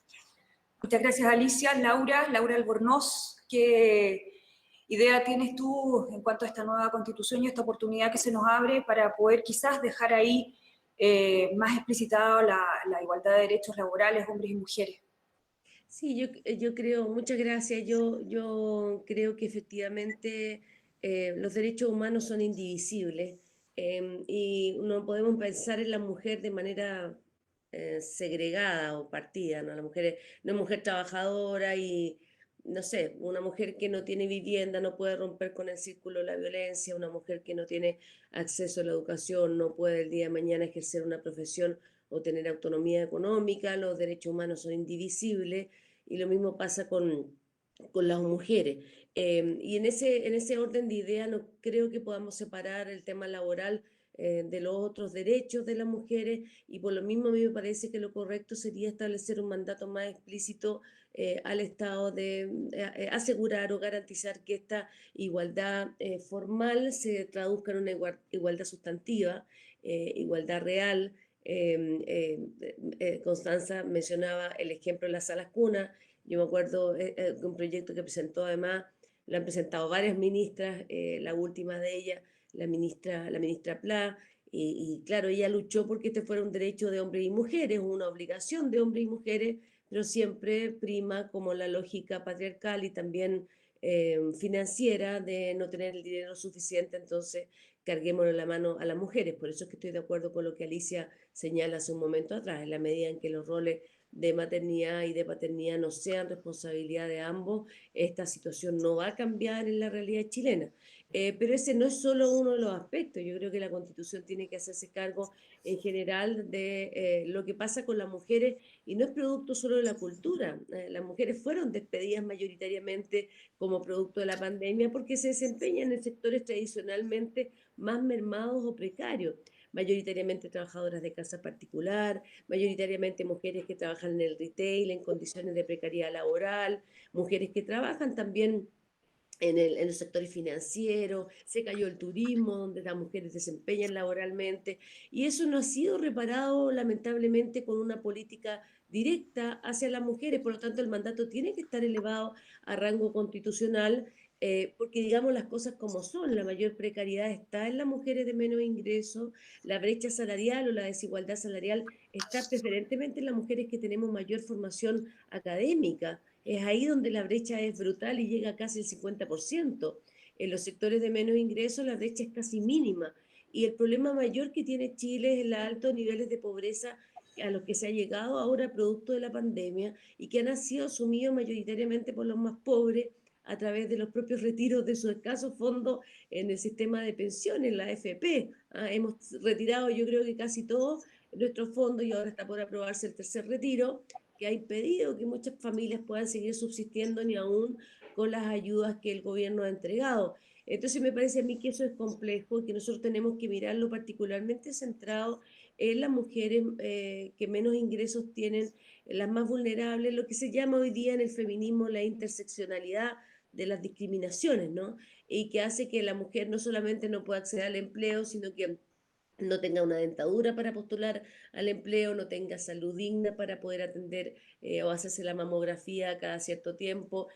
Muchas gracias, Alicia. Laura Albornoz, ¿qué idea tienes tú en cuanto a esta nueva constitución y esta oportunidad que se nos abre para poder quizás dejar ahí más explicitada la igualdad de derechos laborales, hombres y mujeres? Sí, yo creo, muchas gracias. Yo creo que efectivamente los derechos humanos son indivisibles y no podemos pensar en la mujer de manera segregada o partida, ¿no? La mujer no es mujer trabajadora y, no sé, una mujer que no tiene vivienda no puede romper con el círculo de la violencia, una mujer que no tiene acceso a la educación no puede el día de mañana ejercer una profesión o tener autonomía económica. Los derechos humanos son indivisibles y lo mismo pasa con las mujeres. Y en ese orden de ideas no creo que podamos separar el tema laboral de los otros derechos de las mujeres, y por lo mismo a mí me parece que lo correcto sería establecer un mandato más explícito al Estado de asegurar o garantizar que esta igualdad formal se traduzca en una igualdad sustantiva, igualdad real. Constanza mencionaba el ejemplo de las salas cunas. Yo me acuerdo de un proyecto que presentó además, lo han presentado varias ministras, la última de ellas, la ministra Pla, y claro, ella luchó porque este fuera un derecho de hombres y mujeres, una obligación de hombres y mujeres, pero siempre prima como la lógica patriarcal y también financiera de no tener el dinero suficiente, entonces carguémosle la mano a las mujeres. Por eso es que estoy de acuerdo con lo que Alicia señala hace un momento atrás, en la medida en que los roles de maternidad y de paternidad no sean responsabilidad de ambos, esta situación no va a cambiar en la realidad chilena. Pero ese no es solo uno de los aspectos. Yo creo que la Constitución tiene que hacerse cargo en general de lo que pasa con las mujeres, y no es producto solo de la cultura. Las mujeres fueron despedidas mayoritariamente como producto de la pandemia porque se desempeñan en sectores tradicionalmente más mermados o precarios, mayoritariamente trabajadoras de casa particular, mayoritariamente mujeres que trabajan en el retail en condiciones de precariedad laboral, mujeres que trabajan también en los sectores financieros, se cayó el turismo, donde las mujeres desempeñan laboralmente, y eso no ha sido reparado lamentablemente con una política directa hacia las mujeres. Por lo tanto el mandato tiene que estar elevado a rango constitucional, porque digamos las cosas como son, la mayor precariedad está en las mujeres de menos ingresos, la brecha salarial o la desigualdad salarial está preferentemente en las mujeres que tenemos mayor formación académica. Es ahí donde la brecha es brutal y llega a casi el 50%. En los sectores de menos ingresos la brecha es casi mínima. Y el problema mayor que tiene Chile es los altos niveles de pobreza a los que se ha llegado ahora producto de la pandemia y que han sido asumidos mayoritariamente por los más pobres a través de los propios retiros de sus escasos fondos en el sistema de pensiones, la AFP. Hemos retirado yo creo que casi todos nuestros fondos y ahora está por aprobarse el tercer retiro, que ha impedido que muchas familias puedan seguir subsistiendo ni aún con las ayudas que el gobierno ha entregado. Entonces me parece a mí que eso es complejo y que nosotros tenemos que mirarlo particularmente centrado en las mujeres que menos ingresos tienen, las más vulnerables, lo que se llama hoy día en el feminismo la interseccionalidad de las discriminaciones, ¿no? Y que hace que la mujer no solamente no pueda acceder al empleo, sino que no tenga una dentadura para postular al empleo, no tenga salud digna para poder atender o hacerse la mamografía cada cierto tiempo,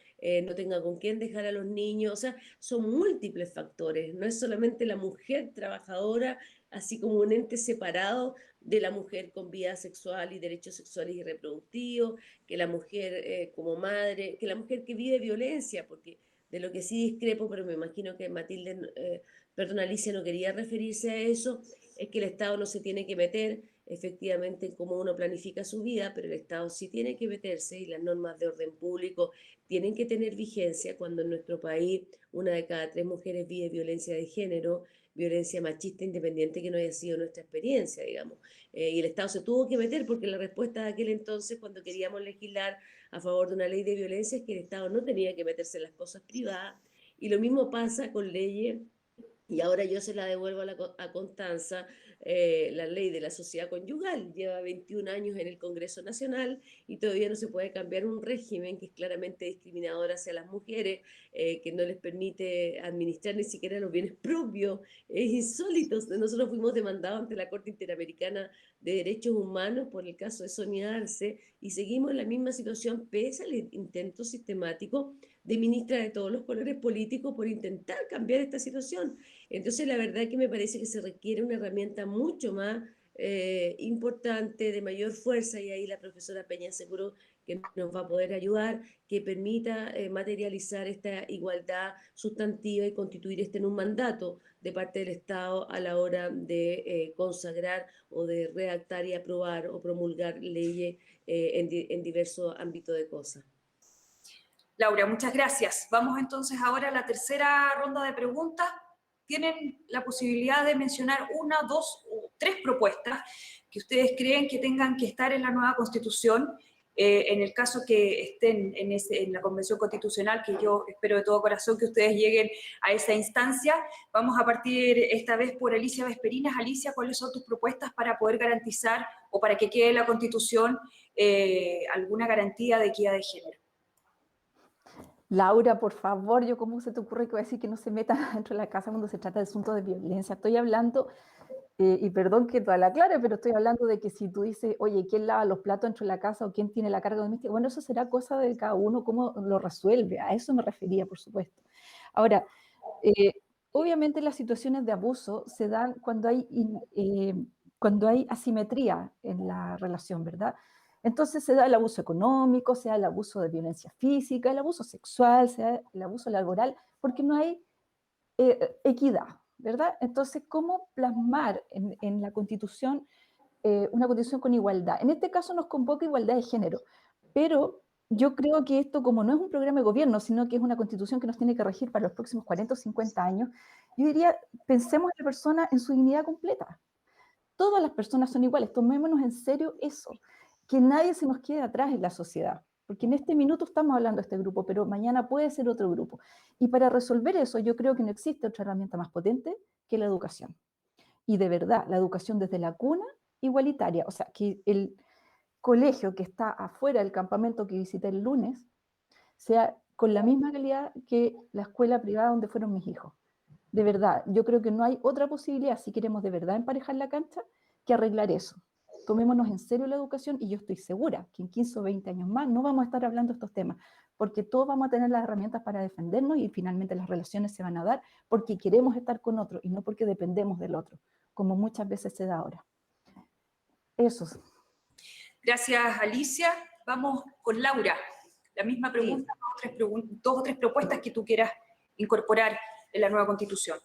no tenga con quién dejar a los niños. O sea, son múltiples factores. No es solamente la mujer trabajadora, así como un ente separado de la mujer con vida sexual y derechos sexuales y reproductivos, que la mujer como madre, que la mujer que vive violencia, porque de lo que sí discrepo, pero me imagino que Matilde, perdón, Alicia no quería referirse a eso, es que el Estado no se tiene que meter efectivamente en cómo uno planifica su vida, pero el Estado sí tiene que meterse y las normas de orden público tienen que tener vigencia cuando en nuestro país 1 de cada 3 mujeres vive violencia de género, violencia machista, independiente que no haya sido nuestra experiencia, digamos. Y el Estado se tuvo que meter porque la respuesta de aquel entonces, cuando queríamos legislar a favor de una ley de violencia, es que el Estado no tenía que meterse en las cosas privadas. Y lo mismo pasa con leyes, y ahora yo se la devuelvo a Constanza, la ley de la sociedad conyugal. Lleva 21 años en el Congreso Nacional y todavía no se puede cambiar un régimen que es claramente discriminador hacia las mujeres, que no les permite administrar ni siquiera los bienes propios. Es insólito. Nosotros fuimos demandados ante la Corte Interamericana de Derechos Humanos por el caso de Sonia Arce y seguimos en la misma situación pese al intento sistemático de ministras de todos los colores políticos por intentar cambiar esta situación. Entonces, la verdad es que me parece que se requiere una herramienta mucho más importante, de mayor fuerza, y ahí la profesora Peña seguro que nos va a poder ayudar, que permita materializar esta igualdad sustantiva y constituir en un mandato de parte del Estado a la hora de consagrar o de redactar y aprobar o promulgar leyes en diversos ámbitos de cosas. Laura, muchas gracias. Vamos entonces ahora a la tercera ronda de preguntas. Tienen la posibilidad de mencionar 1, 2 o 3 propuestas que ustedes creen que tengan que estar en la nueva Constitución. En el caso que estén en la Convención Constitucional, que yo espero de todo corazón que ustedes lleguen a esa instancia. Vamos a partir esta vez por Alicia Vesperinas. Alicia, ¿cuáles son tus propuestas para poder garantizar o para que quede en la Constitución alguna garantía de equidad de género? Laura, por favor, ¿cómo se te ocurre que voy a decir que no se meta dentro de la casa cuando se trata de asuntos de violencia? Estoy hablando, y perdón que toda la aclare, pero estoy hablando de que si tú dices, oye, ¿quién lava los platos dentro de la casa o quién tiene la carga doméstica? Bueno, eso será cosa de cada uno, cómo lo resuelve. A eso me refería, por supuesto. Ahora, obviamente las situaciones de abuso se dan cuando hay asimetría en la relación, ¿verdad? Entonces se da el abuso económico, se da el abuso de violencia física, el abuso sexual, se da el abuso laboral, porque no hay equidad, ¿verdad? Entonces, ¿cómo plasmar en la Constitución una Constitución con igualdad? En este caso nos convoca igualdad de género, pero yo creo que esto, como no es un programa de gobierno, sino que es una Constitución que nos tiene que regir para los próximos 40 o 50 años, yo diría, pensemos en la persona en su dignidad completa. Todas las personas son iguales, tomémonos en serio eso, que nadie se nos quede atrás en la sociedad, porque en este minuto estamos hablando de este grupo, pero mañana puede ser otro grupo. Y para resolver eso, yo creo que no existe otra herramienta más potente que la educación. Y de verdad, la educación desde la cuna, igualitaria, o sea, que el colegio que está afuera del campamento que visité el lunes sea con la misma calidad que la escuela privada donde fueron mis hijos. De verdad, yo creo que no hay otra posibilidad, si queremos de verdad emparejar la cancha, que arreglar eso. Tomémonos en serio la educación y yo estoy segura que en 15 o 20 años más no vamos a estar hablando de estos temas, porque todos vamos a tener las herramientas para defendernos y finalmente las relaciones se van a dar porque queremos estar con otro y no porque dependemos del otro, como muchas veces se da ahora. Eso. Gracias, Alicia. Vamos con Laura. La misma pregunta, sí. 2 o 3 propuestas que tú quieras incorporar en la nueva Constitución.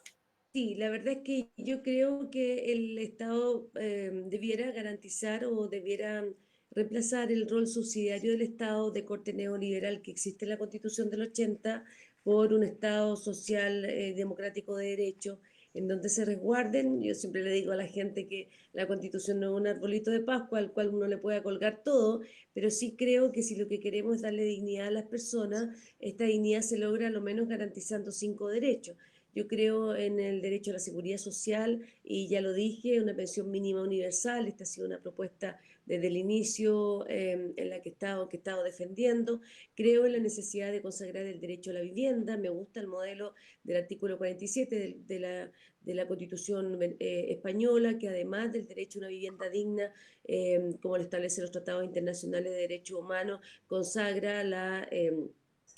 Sí, la verdad es que yo creo que el Estado debiera garantizar o debiera reemplazar el rol subsidiario del Estado de corte neoliberal que existe en la Constitución del 80 por un Estado social democrático de derecho, en donde se resguarden. Yo siempre le digo a la gente que la Constitución no es un arbolito de Pascua al cual uno le pueda colgar todo, pero sí creo que si lo que queremos es darle dignidad a las personas, esta dignidad se logra a lo menos garantizando 5 derechos, Yo creo en el derecho a la seguridad social y ya lo dije, una pensión mínima universal. Esta ha sido una propuesta desde el inicio en la que he estado defendiendo. Creo en la necesidad de consagrar el derecho a la vivienda. Me gusta el modelo del artículo 47 de la Constitución española, que además del derecho a una vivienda digna, como lo establecen los tratados internacionales de derechos humanos, consagra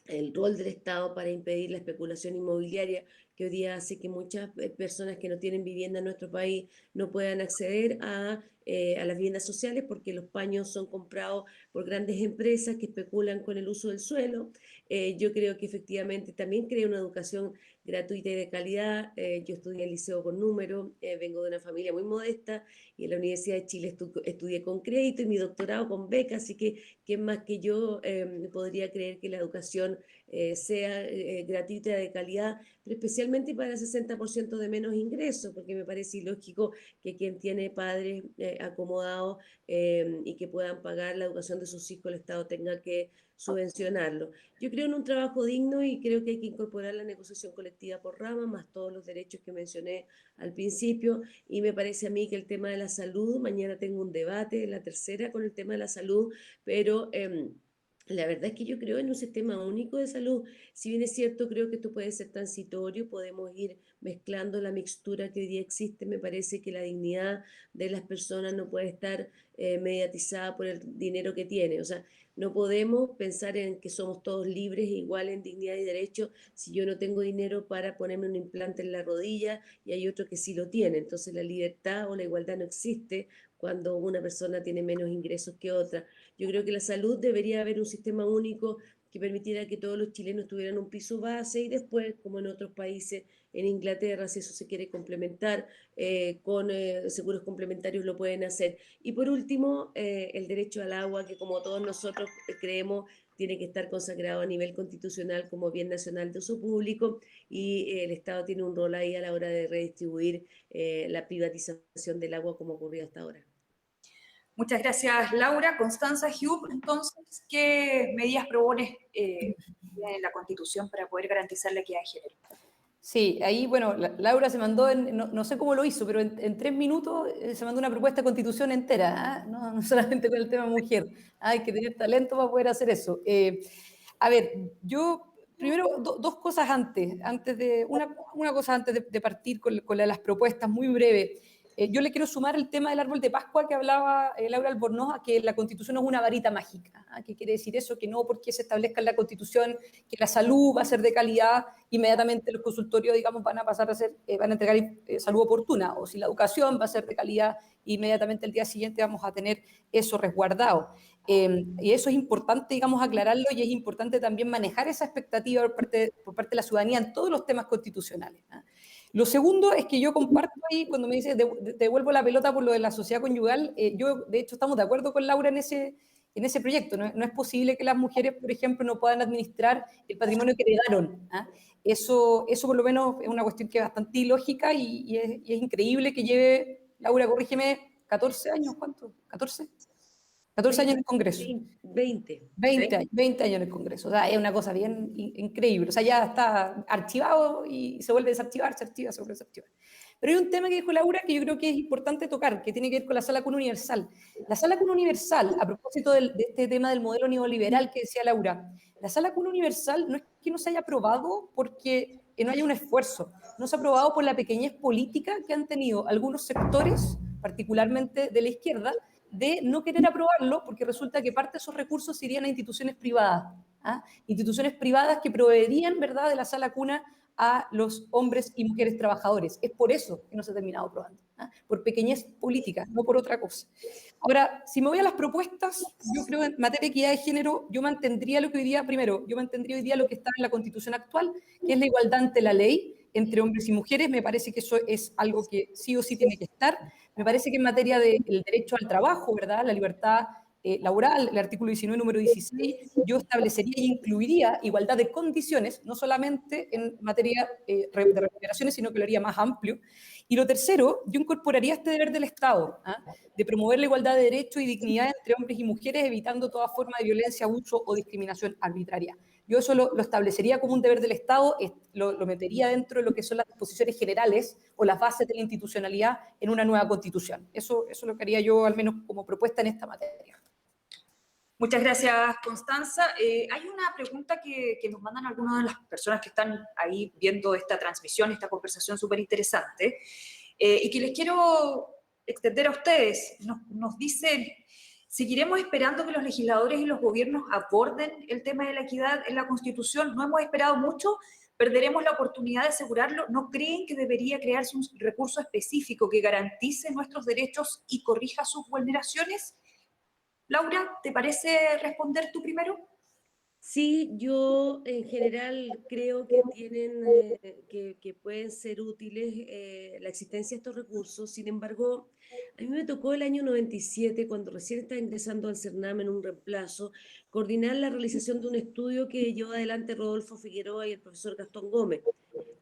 el rol del Estado para impedir la especulación inmobiliaria, que hoy día hace que muchas personas que no tienen vivienda en nuestro país no puedan acceder a las viviendas sociales, porque los paños son comprados por grandes empresas que especulan con el uso del suelo. Yo creo que efectivamente también creo una educación gratuita y de calidad. Yo estudié en el liceo con número, vengo de una familia muy modesta y en la Universidad de Chile estudié con crédito y mi doctorado con beca, así que ¿quién más que yo podría creer que la educación sea gratuita y de calidad, pero especialmente para el 60% de menos ingresos, porque me parece ilógico que quien tiene padres acomodados y que puedan pagar la educación de sus hijos, el Estado tenga que subvencionarlo. Yo creo en un trabajo digno y creo que hay que incorporar la negociación colectiva por rama, más todos los derechos que mencioné al principio, y me parece a mí que el tema de la salud, mañana tengo un debate en la tercera con el tema de la salud, pero la verdad es que yo creo en un sistema único de salud. Si bien es cierto, creo que esto puede ser transitorio, podemos ir mezclando la mixtura que hoy día existe. Me parece que la dignidad de las personas no puede estar mediatizada por el dinero que tiene. O sea, no podemos pensar en que somos todos libres e iguales en dignidad y derecho si yo no tengo dinero para ponerme un implante en la rodilla y hay otro que sí lo tiene. Entonces la libertad o la igualdad no existe cuando una persona tiene menos ingresos que otra. Yo creo que la salud debería haber un sistema único que permitiera que todos los chilenos tuvieran un piso base y después, como en otros países, en Inglaterra, si eso se quiere complementar con seguros complementarios, lo pueden hacer. Y por último, el derecho al agua, que como todos nosotros creemos, tiene que estar consagrado a nivel constitucional como bien nacional de uso público y el Estado tiene un rol ahí a la hora de redistribuir la privatización del agua como ocurrió hasta ahora. Muchas gracias, Laura. Constanza Hugh, entonces, ¿qué medidas propones en la Constitución para poder garantizar la equidad de género? Sí, ahí, bueno, Laura se mandó, no sé cómo lo hizo, pero en 3 minutos se mandó una propuesta de constitución entera, ¿eh? No solamente con el tema mujer. Hay que tener talento para poder hacer eso. A ver, yo primero dos cosas una cosa antes de partir con las propuestas, muy breve. Yo le quiero sumar el tema del árbol de Pascua que hablaba Laura Albornoz, a que la Constitución es una varita mágica. ¿Ah? ¿Qué quiere decir eso? Que no porque se establezca en la Constitución que la salud va a ser de calidad, inmediatamente los consultorios, digamos, van a pasar a ser, van a entregar salud oportuna, o si la educación va a ser de calidad, inmediatamente el día siguiente vamos a tener eso resguardado. Y eso es importante, digamos, aclararlo, y es importante también manejar esa expectativa por parte de la ciudadanía en todos los temas constitucionales. ¿Ah? Lo segundo es que yo comparto ahí, cuando me dice, devuelvo la pelota por lo de la sociedad conyugal, yo, de hecho, estamos de acuerdo con Laura en ese proyecto. No es posible que las mujeres, por ejemplo, no puedan administrar el patrimonio que heredaron. ¿Ah? Eso por lo menos es una cuestión que es bastante ilógica y es increíble que lleve, Laura, corrígeme, 14 años, ¿cuánto? ¿14? 14 años en el Congreso. 20 años en el Congreso. O sea, es una cosa bien increíble. O sea, ya está archivado y se vuelve a desarchivar, se archiva, se vuelve a desarchivar. Pero hay un tema que dijo Laura que yo creo que es importante tocar, que tiene que ver con la Sala Cuna Universal. La Sala Cuna Universal, a propósito de este tema del modelo neoliberal que decía Laura, la Sala Cuna Universal no es que no se haya aprobado porque no haya un esfuerzo, no se ha aprobado por la pequeñez política que han tenido algunos sectores, particularmente de la izquierda, de no querer aprobarlo porque resulta que parte de esos recursos irían a instituciones privadas, ¿ah? Instituciones privadas que proveerían, ¿verdad?, de la Sala Cuna a los hombres y mujeres trabajadores. Es por eso que no se ha terminado aprobando, ¿ah? Por pequeñez política, no por otra cosa. Ahora, si me voy a las propuestas, yo creo en materia de equidad de género, yo mantendría lo que hoy día lo que está en la Constitución actual, que es la igualdad ante la ley entre hombres y mujeres. Me parece que eso es algo que sí o sí tiene que estar. Me parece que en materia del derecho al trabajo, ¿verdad?, la libertad laboral, el artículo 19, número 16, yo establecería e incluiría igualdad de condiciones, no solamente en materia de remuneraciones, sino que lo haría más amplio. Y lo tercero, yo incorporaría este deber del Estado, ¿ah?, de promover la igualdad de derechos y dignidad entre hombres y mujeres, evitando toda forma de violencia, abuso o discriminación arbitraria. Yo eso lo establecería como un deber del Estado, lo metería dentro de lo que son las disposiciones generales o las bases de la institucionalidad en una nueva Constitución. Eso lo que haría yo, al menos como propuesta en esta materia. Muchas gracias, Constanza. Hay una pregunta que nos mandan algunas de las personas que están ahí viendo esta transmisión, esta conversación súper interesante, y que les quiero extender a ustedes. Nos dicen, ¿seguiremos esperando que los legisladores y los gobiernos aborden el tema de la equidad en la Constitución? ¿No hemos esperado mucho? ¿Perderemos la oportunidad de asegurarlo? ¿No creen que debería crearse un recurso específico que garantice nuestros derechos y corrija sus vulneraciones? Laura, ¿te parece responder tú primero? Sí, yo en general creo que que pueden ser útiles la existencia de estos recursos. Sin embargo, a mí me tocó el año 97, cuando recién estaba ingresando al CERNAM en un reemplazo, coordinar la realización de un estudio que llevó adelante Rodolfo Figueroa y el profesor Gastón Gómez,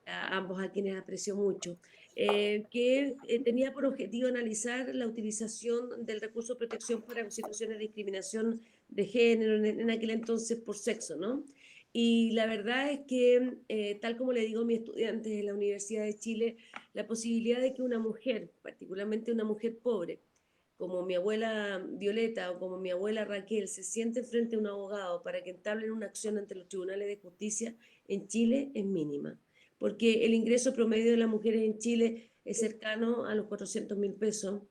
ambos a quienes aprecio mucho, que tenía por objetivo analizar la utilización del recurso de protección para situaciones de discriminación de género, en aquel entonces por sexo, ¿no? Y la verdad es que, tal como le digo a mis estudiantes de la Universidad de Chile, la posibilidad de que una mujer, particularmente una mujer pobre, como mi abuela Violeta o como mi abuela Raquel, se siente frente a un abogado para que entablen una acción ante los tribunales de justicia en Chile es mínima, porque el ingreso promedio de las mujeres en Chile es cercano a los 400.000 pesos,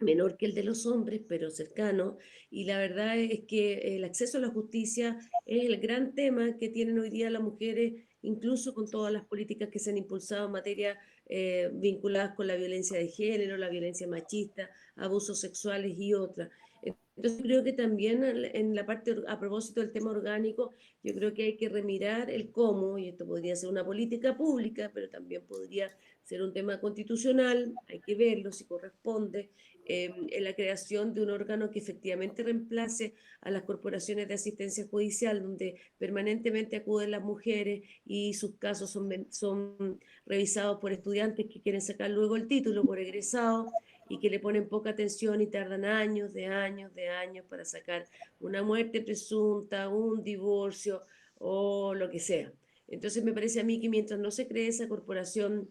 menor que el de los hombres, pero cercano, y la verdad es que el acceso a la justicia es el gran tema que tienen hoy día las mujeres, incluso con todas las políticas que se han impulsado en materia vinculadas con la violencia de género, la violencia machista, abusos sexuales y otras. Entonces creo que también en la parte, a propósito del tema orgánico, yo creo que hay que remirar el cómo, y esto podría ser una política pública, pero también podría ser un tema constitucional, hay que verlo si corresponde, en la creación de un órgano que efectivamente reemplace a las corporaciones de asistencia judicial, donde permanentemente acuden las mujeres y sus casos son revisados por estudiantes que quieren sacar luego el título, por egresados, y que le ponen poca atención y tardan años para sacar una muerte presunta, un divorcio o lo que sea. Entonces me parece a mí que mientras no se cree esa corporación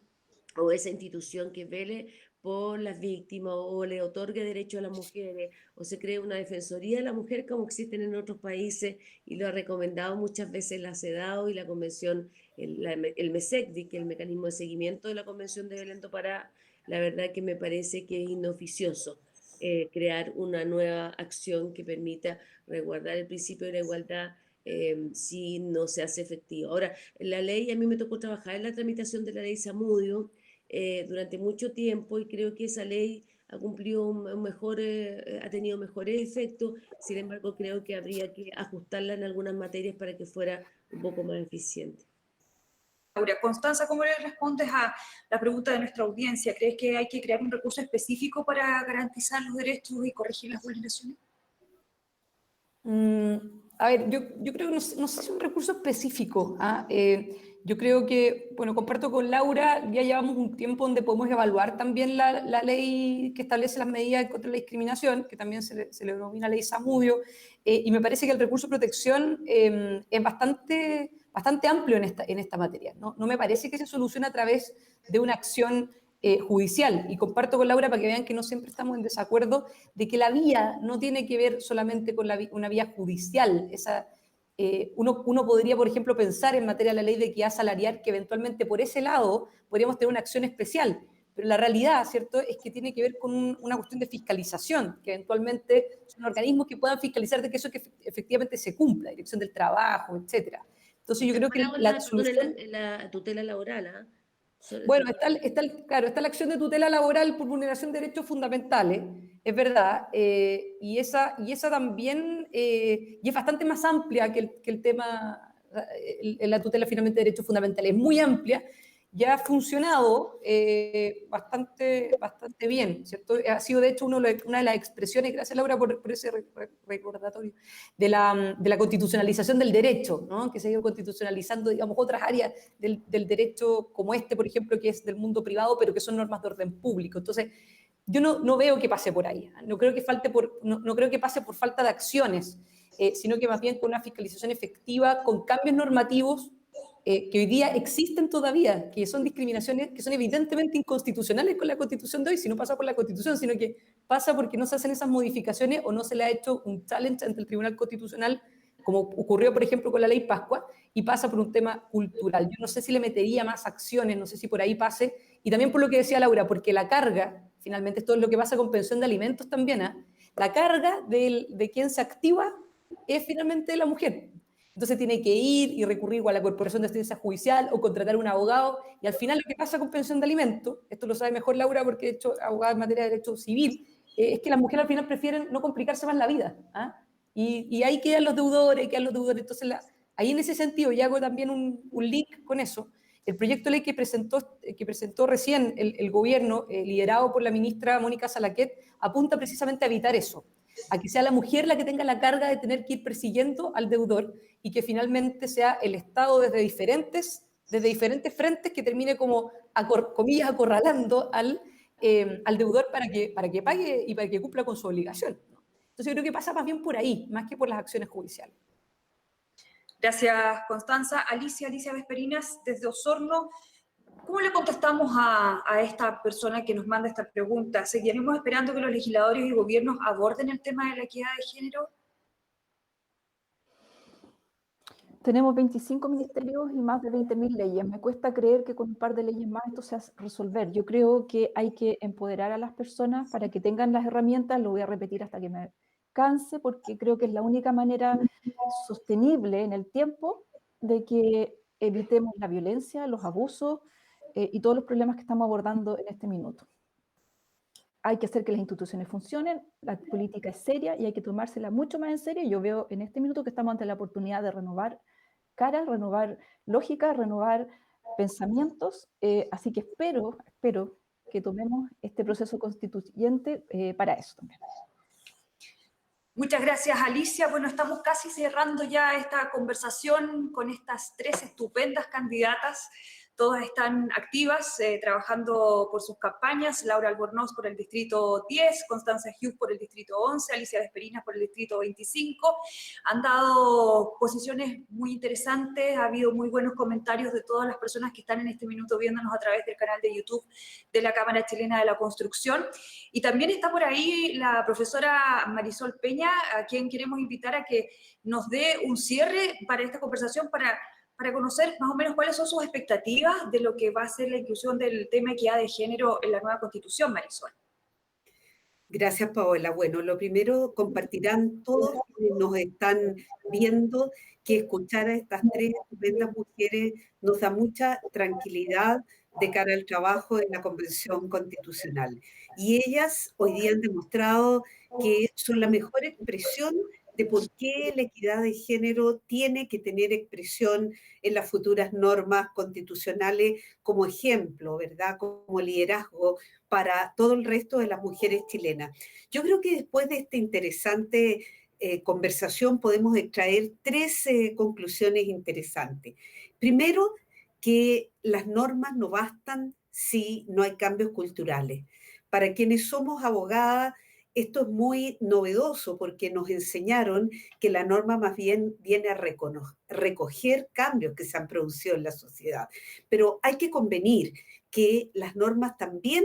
o esa institución que vele por las víctimas o le otorgue derechos a las mujeres o se cree una defensoría de la mujer como existen en otros países y lo ha recomendado muchas veces la CEDAW y la convención, el MESECDI, que es el mecanismo de seguimiento de la convención de Belén do Pará. La verdad que me parece que es inoficioso crear una nueva acción que permita resguardar el principio de la igualdad si no se hace efectivo. Ahora, la ley, a mí me tocó trabajar en la tramitación de la ley Zamudio durante mucho tiempo y creo que esa ley ha cumplido ha tenido mejores efectos, sin embargo creo que habría que ajustarla en algunas materias para que fuera un poco más eficiente. Laura, Constanza, ¿cómo le respondes a la pregunta de nuestra audiencia? ¿Crees que hay que crear un recurso específico para garantizar los derechos y corregir las vulneraciones? A ver, yo creo que no sé si es un recurso específico. Yo creo que, bueno, comparto con Laura, ya llevamos un tiempo donde podemos evaluar también la ley que establece las medidas contra la discriminación, que también se le denomina ley Zamudio, y me parece que el recurso de protección es bastante amplio en esta materia. No me parece que se solucione a través de una acción judicial, y comparto con Laura para que vean que no siempre estamos en desacuerdo de que la vía no tiene que ver solamente con una vía judicial. Uno podría, por ejemplo, pensar en materia de la ley de equidad salarial que eventualmente por ese lado podríamos tener una acción especial, pero la realidad, ¿cierto?, es que tiene que ver con una cuestión de fiscalización, que eventualmente son organismos que puedan fiscalizar de que eso que efectivamente se cumpla, Dirección del Trabajo, etcétera. Entonces yo creo que la solución... La tutela laboral, ¿ah? Bueno, está la acción de tutela laboral por vulneración de derechos fundamentales, es verdad, y esa también y es bastante más amplia que el tema, la tutela finalmente de derechos fundamentales, es muy amplia, ya ha funcionado bastante bien, ¿cierto? Ha sido de hecho una de las expresiones, gracias Laura por ese recordatorio, de la constitucionalización del derecho, ¿no? Que se ha ido constitucionalizando, digamos, otras áreas del derecho como por ejemplo, que es del mundo privado, pero que son normas de orden público. Entonces, yo no veo que pase por ahí, no creo que pase por falta de acciones. sino que más bien con una fiscalización efectiva, con cambios normativos que hoy día existen todavía, que son discriminaciones que son evidentemente inconstitucionales con la Constitución de hoy, si no pasa por la Constitución, sino que pasa porque no se hacen esas modificaciones o no se le ha hecho un challenge ante el Tribunal Constitucional, como ocurrió, por ejemplo, con la Ley Pascua, y pasa por un tema cultural. Yo no sé si le metería más acciones, no sé si por ahí pase, y también por lo que decía Laura, porque la carga, finalmente esto es lo que pasa con pensión de alimentos también, la carga de quien se activa es finalmente la mujer. Entonces tiene que ir y recurrir a la Corporación de Asistencia Judicial o contratar un abogado, y al final lo que pasa con pensión de alimentos, esto lo sabe mejor Laura porque he hecho abogada en materia de derecho civil, es que las mujeres al final prefieren no complicarse más la vida, y ahí quedan los deudores, entonces ahí en ese sentido, y hago también un link con eso, el proyecto de ley que presentó recién el gobierno, liderado por la ministra Mónica Salaquet, apunta precisamente a evitar eso, a que sea la mujer la que tenga la carga de tener que ir persiguiendo al deudor y que finalmente sea el Estado desde diferentes frentes que termine como, comillas, acorralando al deudor para que pague y para que cumpla con su obligación. Entonces yo creo que pasa más bien por ahí, más que por las acciones judiciales. Gracias, Constanza. Alicia Vesperinas, desde Osorno, ¿cómo le contestamos a esta persona que nos manda esta pregunta? ¿Seguiremos esperando que los legisladores y gobiernos aborden el tema de la equidad de género? Tenemos 25 ministerios y más de 20.000 leyes. Me cuesta creer que con un par de leyes más esto se va a resolver. Yo creo que hay que empoderar a las personas para que tengan las herramientas. Lo voy a repetir hasta que me canse, porque creo que es la única manera sostenible en el tiempo de que evitemos la violencia, los abusos y todos los problemas que estamos abordando en este minuto. Hay que hacer que las instituciones funcionen, la política es seria y hay que tomársela mucho más en serio. Yo veo en este minuto que estamos ante la oportunidad de renovar caras, renovar lógica, renovar pensamientos, así que espero que tomemos este proceso constituyente para eso también. Muchas gracias, Alicia. Bueno, estamos casi cerrando ya esta conversación con estas 3 estupendas candidatas. Todas están activas, trabajando por sus campañas. Laura Albornoz por el Distrito 10, Constanza Hughes por el Distrito 11, Alicia Vesperinas por el Distrito 25. Han dado posiciones muy interesantes, ha habido muy buenos comentarios de todas las personas que están en este minuto viéndonos a través del canal de YouTube de la Cámara Chilena de la Construcción. Y también está por ahí la profesora Marisol Peña, a quien queremos invitar a que nos dé un cierre para esta conversación, para conocer más o menos cuáles son sus expectativas de lo que va a ser la inclusión del tema equidad de género en la nueva Constitución, Marisol. Gracias, Paola. Bueno, lo primero, compartirán todos quienes nos están viendo que escuchar a estas 3 estupendas mujeres nos da mucha tranquilidad de cara al trabajo en la Convención Constitucional. Y ellas hoy día han demostrado que son la mejor expresión de por qué la equidad de género tiene que tener expresión en las futuras normas constitucionales como ejemplo, ¿verdad? Como liderazgo para todo el resto de las mujeres chilenas. Yo creo que después de esta interesante conversación podemos extraer 3 conclusiones interesantes. Primero, que las normas no bastan si no hay cambios culturales. Para quienes somos abogadas, esto es muy novedoso porque nos enseñaron que la norma más bien viene a recoger cambios que se han producido en la sociedad. Pero hay que convenir que las normas también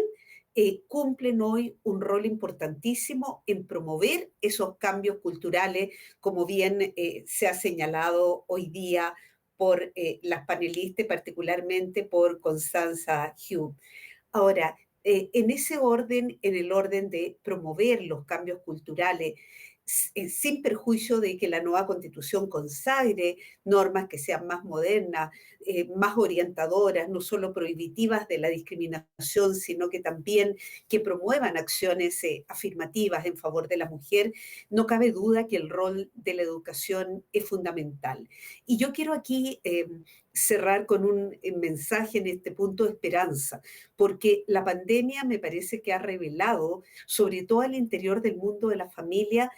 cumplen hoy un rol importantísimo en promover esos cambios culturales, como bien se ha señalado hoy día por las panelistas, particularmente por Constanza Hughes. Ahora, en ese orden, en el orden de promover los cambios culturales, sin perjuicio de que la nueva Constitución consagre normas que sean más modernas, más orientadoras, no solo prohibitivas de la discriminación, sino que también que promuevan acciones afirmativas en favor de la mujer, no cabe duda que el rol de la educación es fundamental. Y yo quiero aquí cerrar con un mensaje en este punto de esperanza, porque la pandemia me parece que ha revelado, sobre todo al interior del mundo de la familia,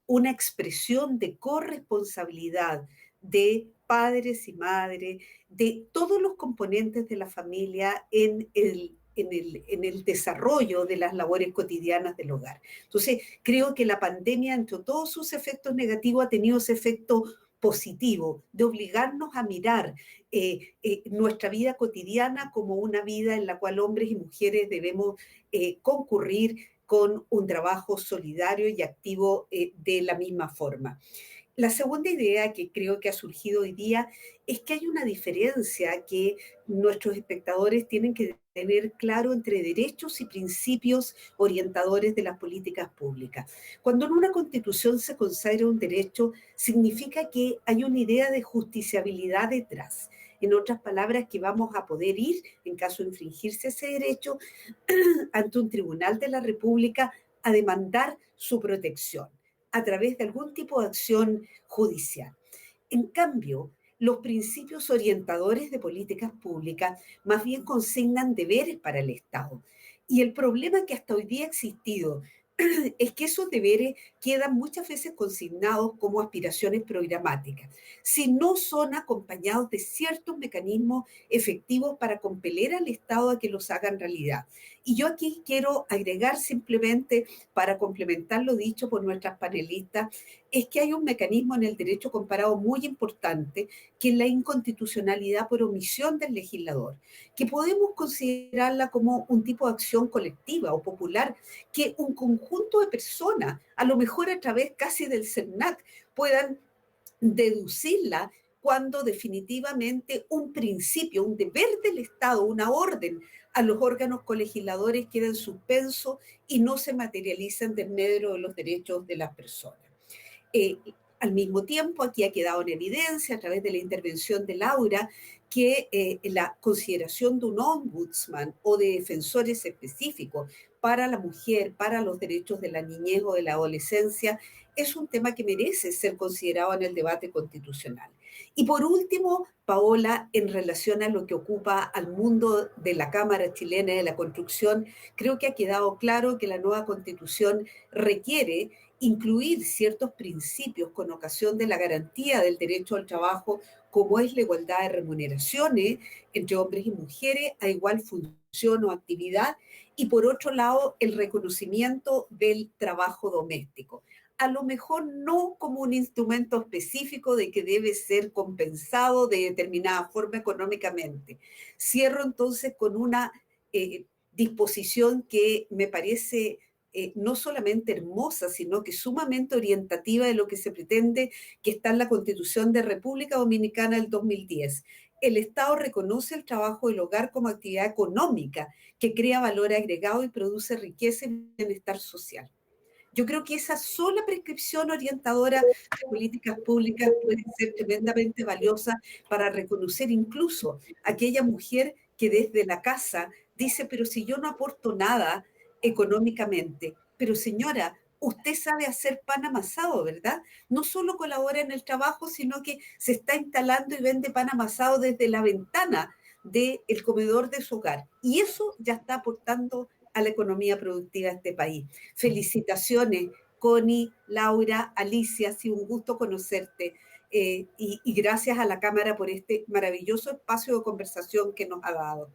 una expresión de corresponsabilidad de padres y madres, de todos los componentes de la familia en el en el desarrollo de las labores cotidianas del hogar. Entonces, creo que la pandemia, entre todos sus efectos negativos, ha tenido ese efecto positivo de obligarnos a mirar nuestra vida cotidiana como una vida en la cual hombres y mujeres debemos concurrir con un trabajo solidario y activo de la misma forma. La segunda idea que creo que ha surgido hoy día es que hay una diferencia que nuestros espectadores tienen que tener claro entre derechos y principios orientadores de las políticas públicas. Cuando en una constitución se consagra un derecho, significa que hay una idea de justiciabilidad detrás. En otras palabras, que vamos a poder ir, en caso de infringirse ese derecho, ante un tribunal de la República a demandar su protección a través de algún tipo de acción judicial. En cambio, los principios orientadores de políticas públicas más bien consignan deberes para el Estado. Y el problema que hasta hoy día ha existido es que esos deberes quedan muchas veces consignados como aspiraciones programáticas, si no son acompañados de ciertos mecanismos efectivos para compeler al Estado a que los hagan realidad. Y yo aquí quiero agregar simplemente, para complementar lo dicho por nuestras panelistas, es que hay un mecanismo en el derecho comparado muy importante, que es la inconstitucionalidad por omisión del legislador, que podemos considerarla como un tipo de acción colectiva o popular, que un conjunto de personas, a lo mejor a través casi del CERNAC, puedan deducirla cuando definitivamente un principio, un deber del Estado, una orden a los órganos colegisladores queda en suspenso y no se materializan del medio de los derechos de las personas. Al mismo tiempo, aquí ha quedado en evidencia a través de la intervención de Laura que la consideración de un ombudsman o de defensores específicos para la mujer, para los derechos de la niñez o de la adolescencia, es un tema que merece ser considerado en el debate constitucional. Y por último, Paola, en relación a lo que ocupa al mundo de la Cámara Chilena de la Construcción, creo que ha quedado claro que la nueva Constitución requiere incluir ciertos principios con ocasión de la garantía del derecho al trabajo, como es la igualdad de remuneraciones entre hombres y mujeres a igual función o actividad, y por otro lado, el reconocimiento del trabajo doméstico. A lo mejor no como un instrumento específico de que debe ser compensado de determinada forma económicamente. Cierro entonces con una disposición que me parece no solamente hermosa, sino que sumamente orientativa de lo que se pretende, que está en la Constitución de República Dominicana del 2010. El Estado reconoce el trabajo del hogar como actividad económica que crea valor agregado y produce riqueza y bienestar social. Yo creo que esa sola prescripción orientadora de políticas públicas puede ser tremendamente valiosa para reconocer incluso a aquella mujer que desde la casa dice, pero si yo no aporto nada económicamente, pero señora, usted sabe hacer pan amasado, ¿verdad? No solo colabora en el trabajo, sino que se está instalando y vende pan amasado desde la ventana del comedor de su hogar. Y eso ya está aportando a la economía productiva de este país. Felicitaciones, Connie, Laura, Alicia, ha sido un gusto conocerte y gracias a la Cámara por este maravilloso espacio de conversación que nos ha dado.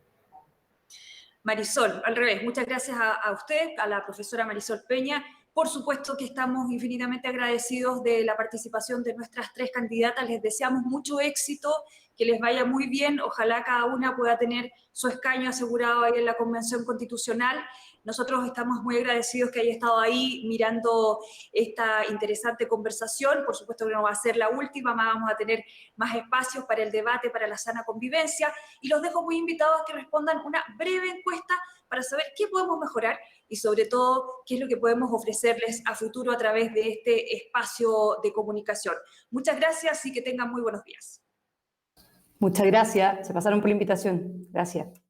Marisol, al revés, muchas gracias a usted, a la profesora Marisol Peña. Por supuesto que estamos infinitamente agradecidos de la participación de nuestras tres candidatas, les deseamos mucho éxito, que les vaya muy bien, ojalá cada una pueda tener su escaño asegurado ahí en la Convención Constitucional. Nosotros estamos muy agradecidos que haya estado ahí mirando esta interesante conversación, por supuesto que no va a ser la última, vamos a tener más espacios para el debate, para la sana convivencia, y los dejo muy invitados a que respondan una breve encuesta para saber qué podemos mejorar y sobre todo qué es lo que podemos ofrecerles a futuro a través de este espacio de comunicación. Muchas gracias y que tengan muy buenos días. Muchas gracias, se pasaron por la invitación. Gracias.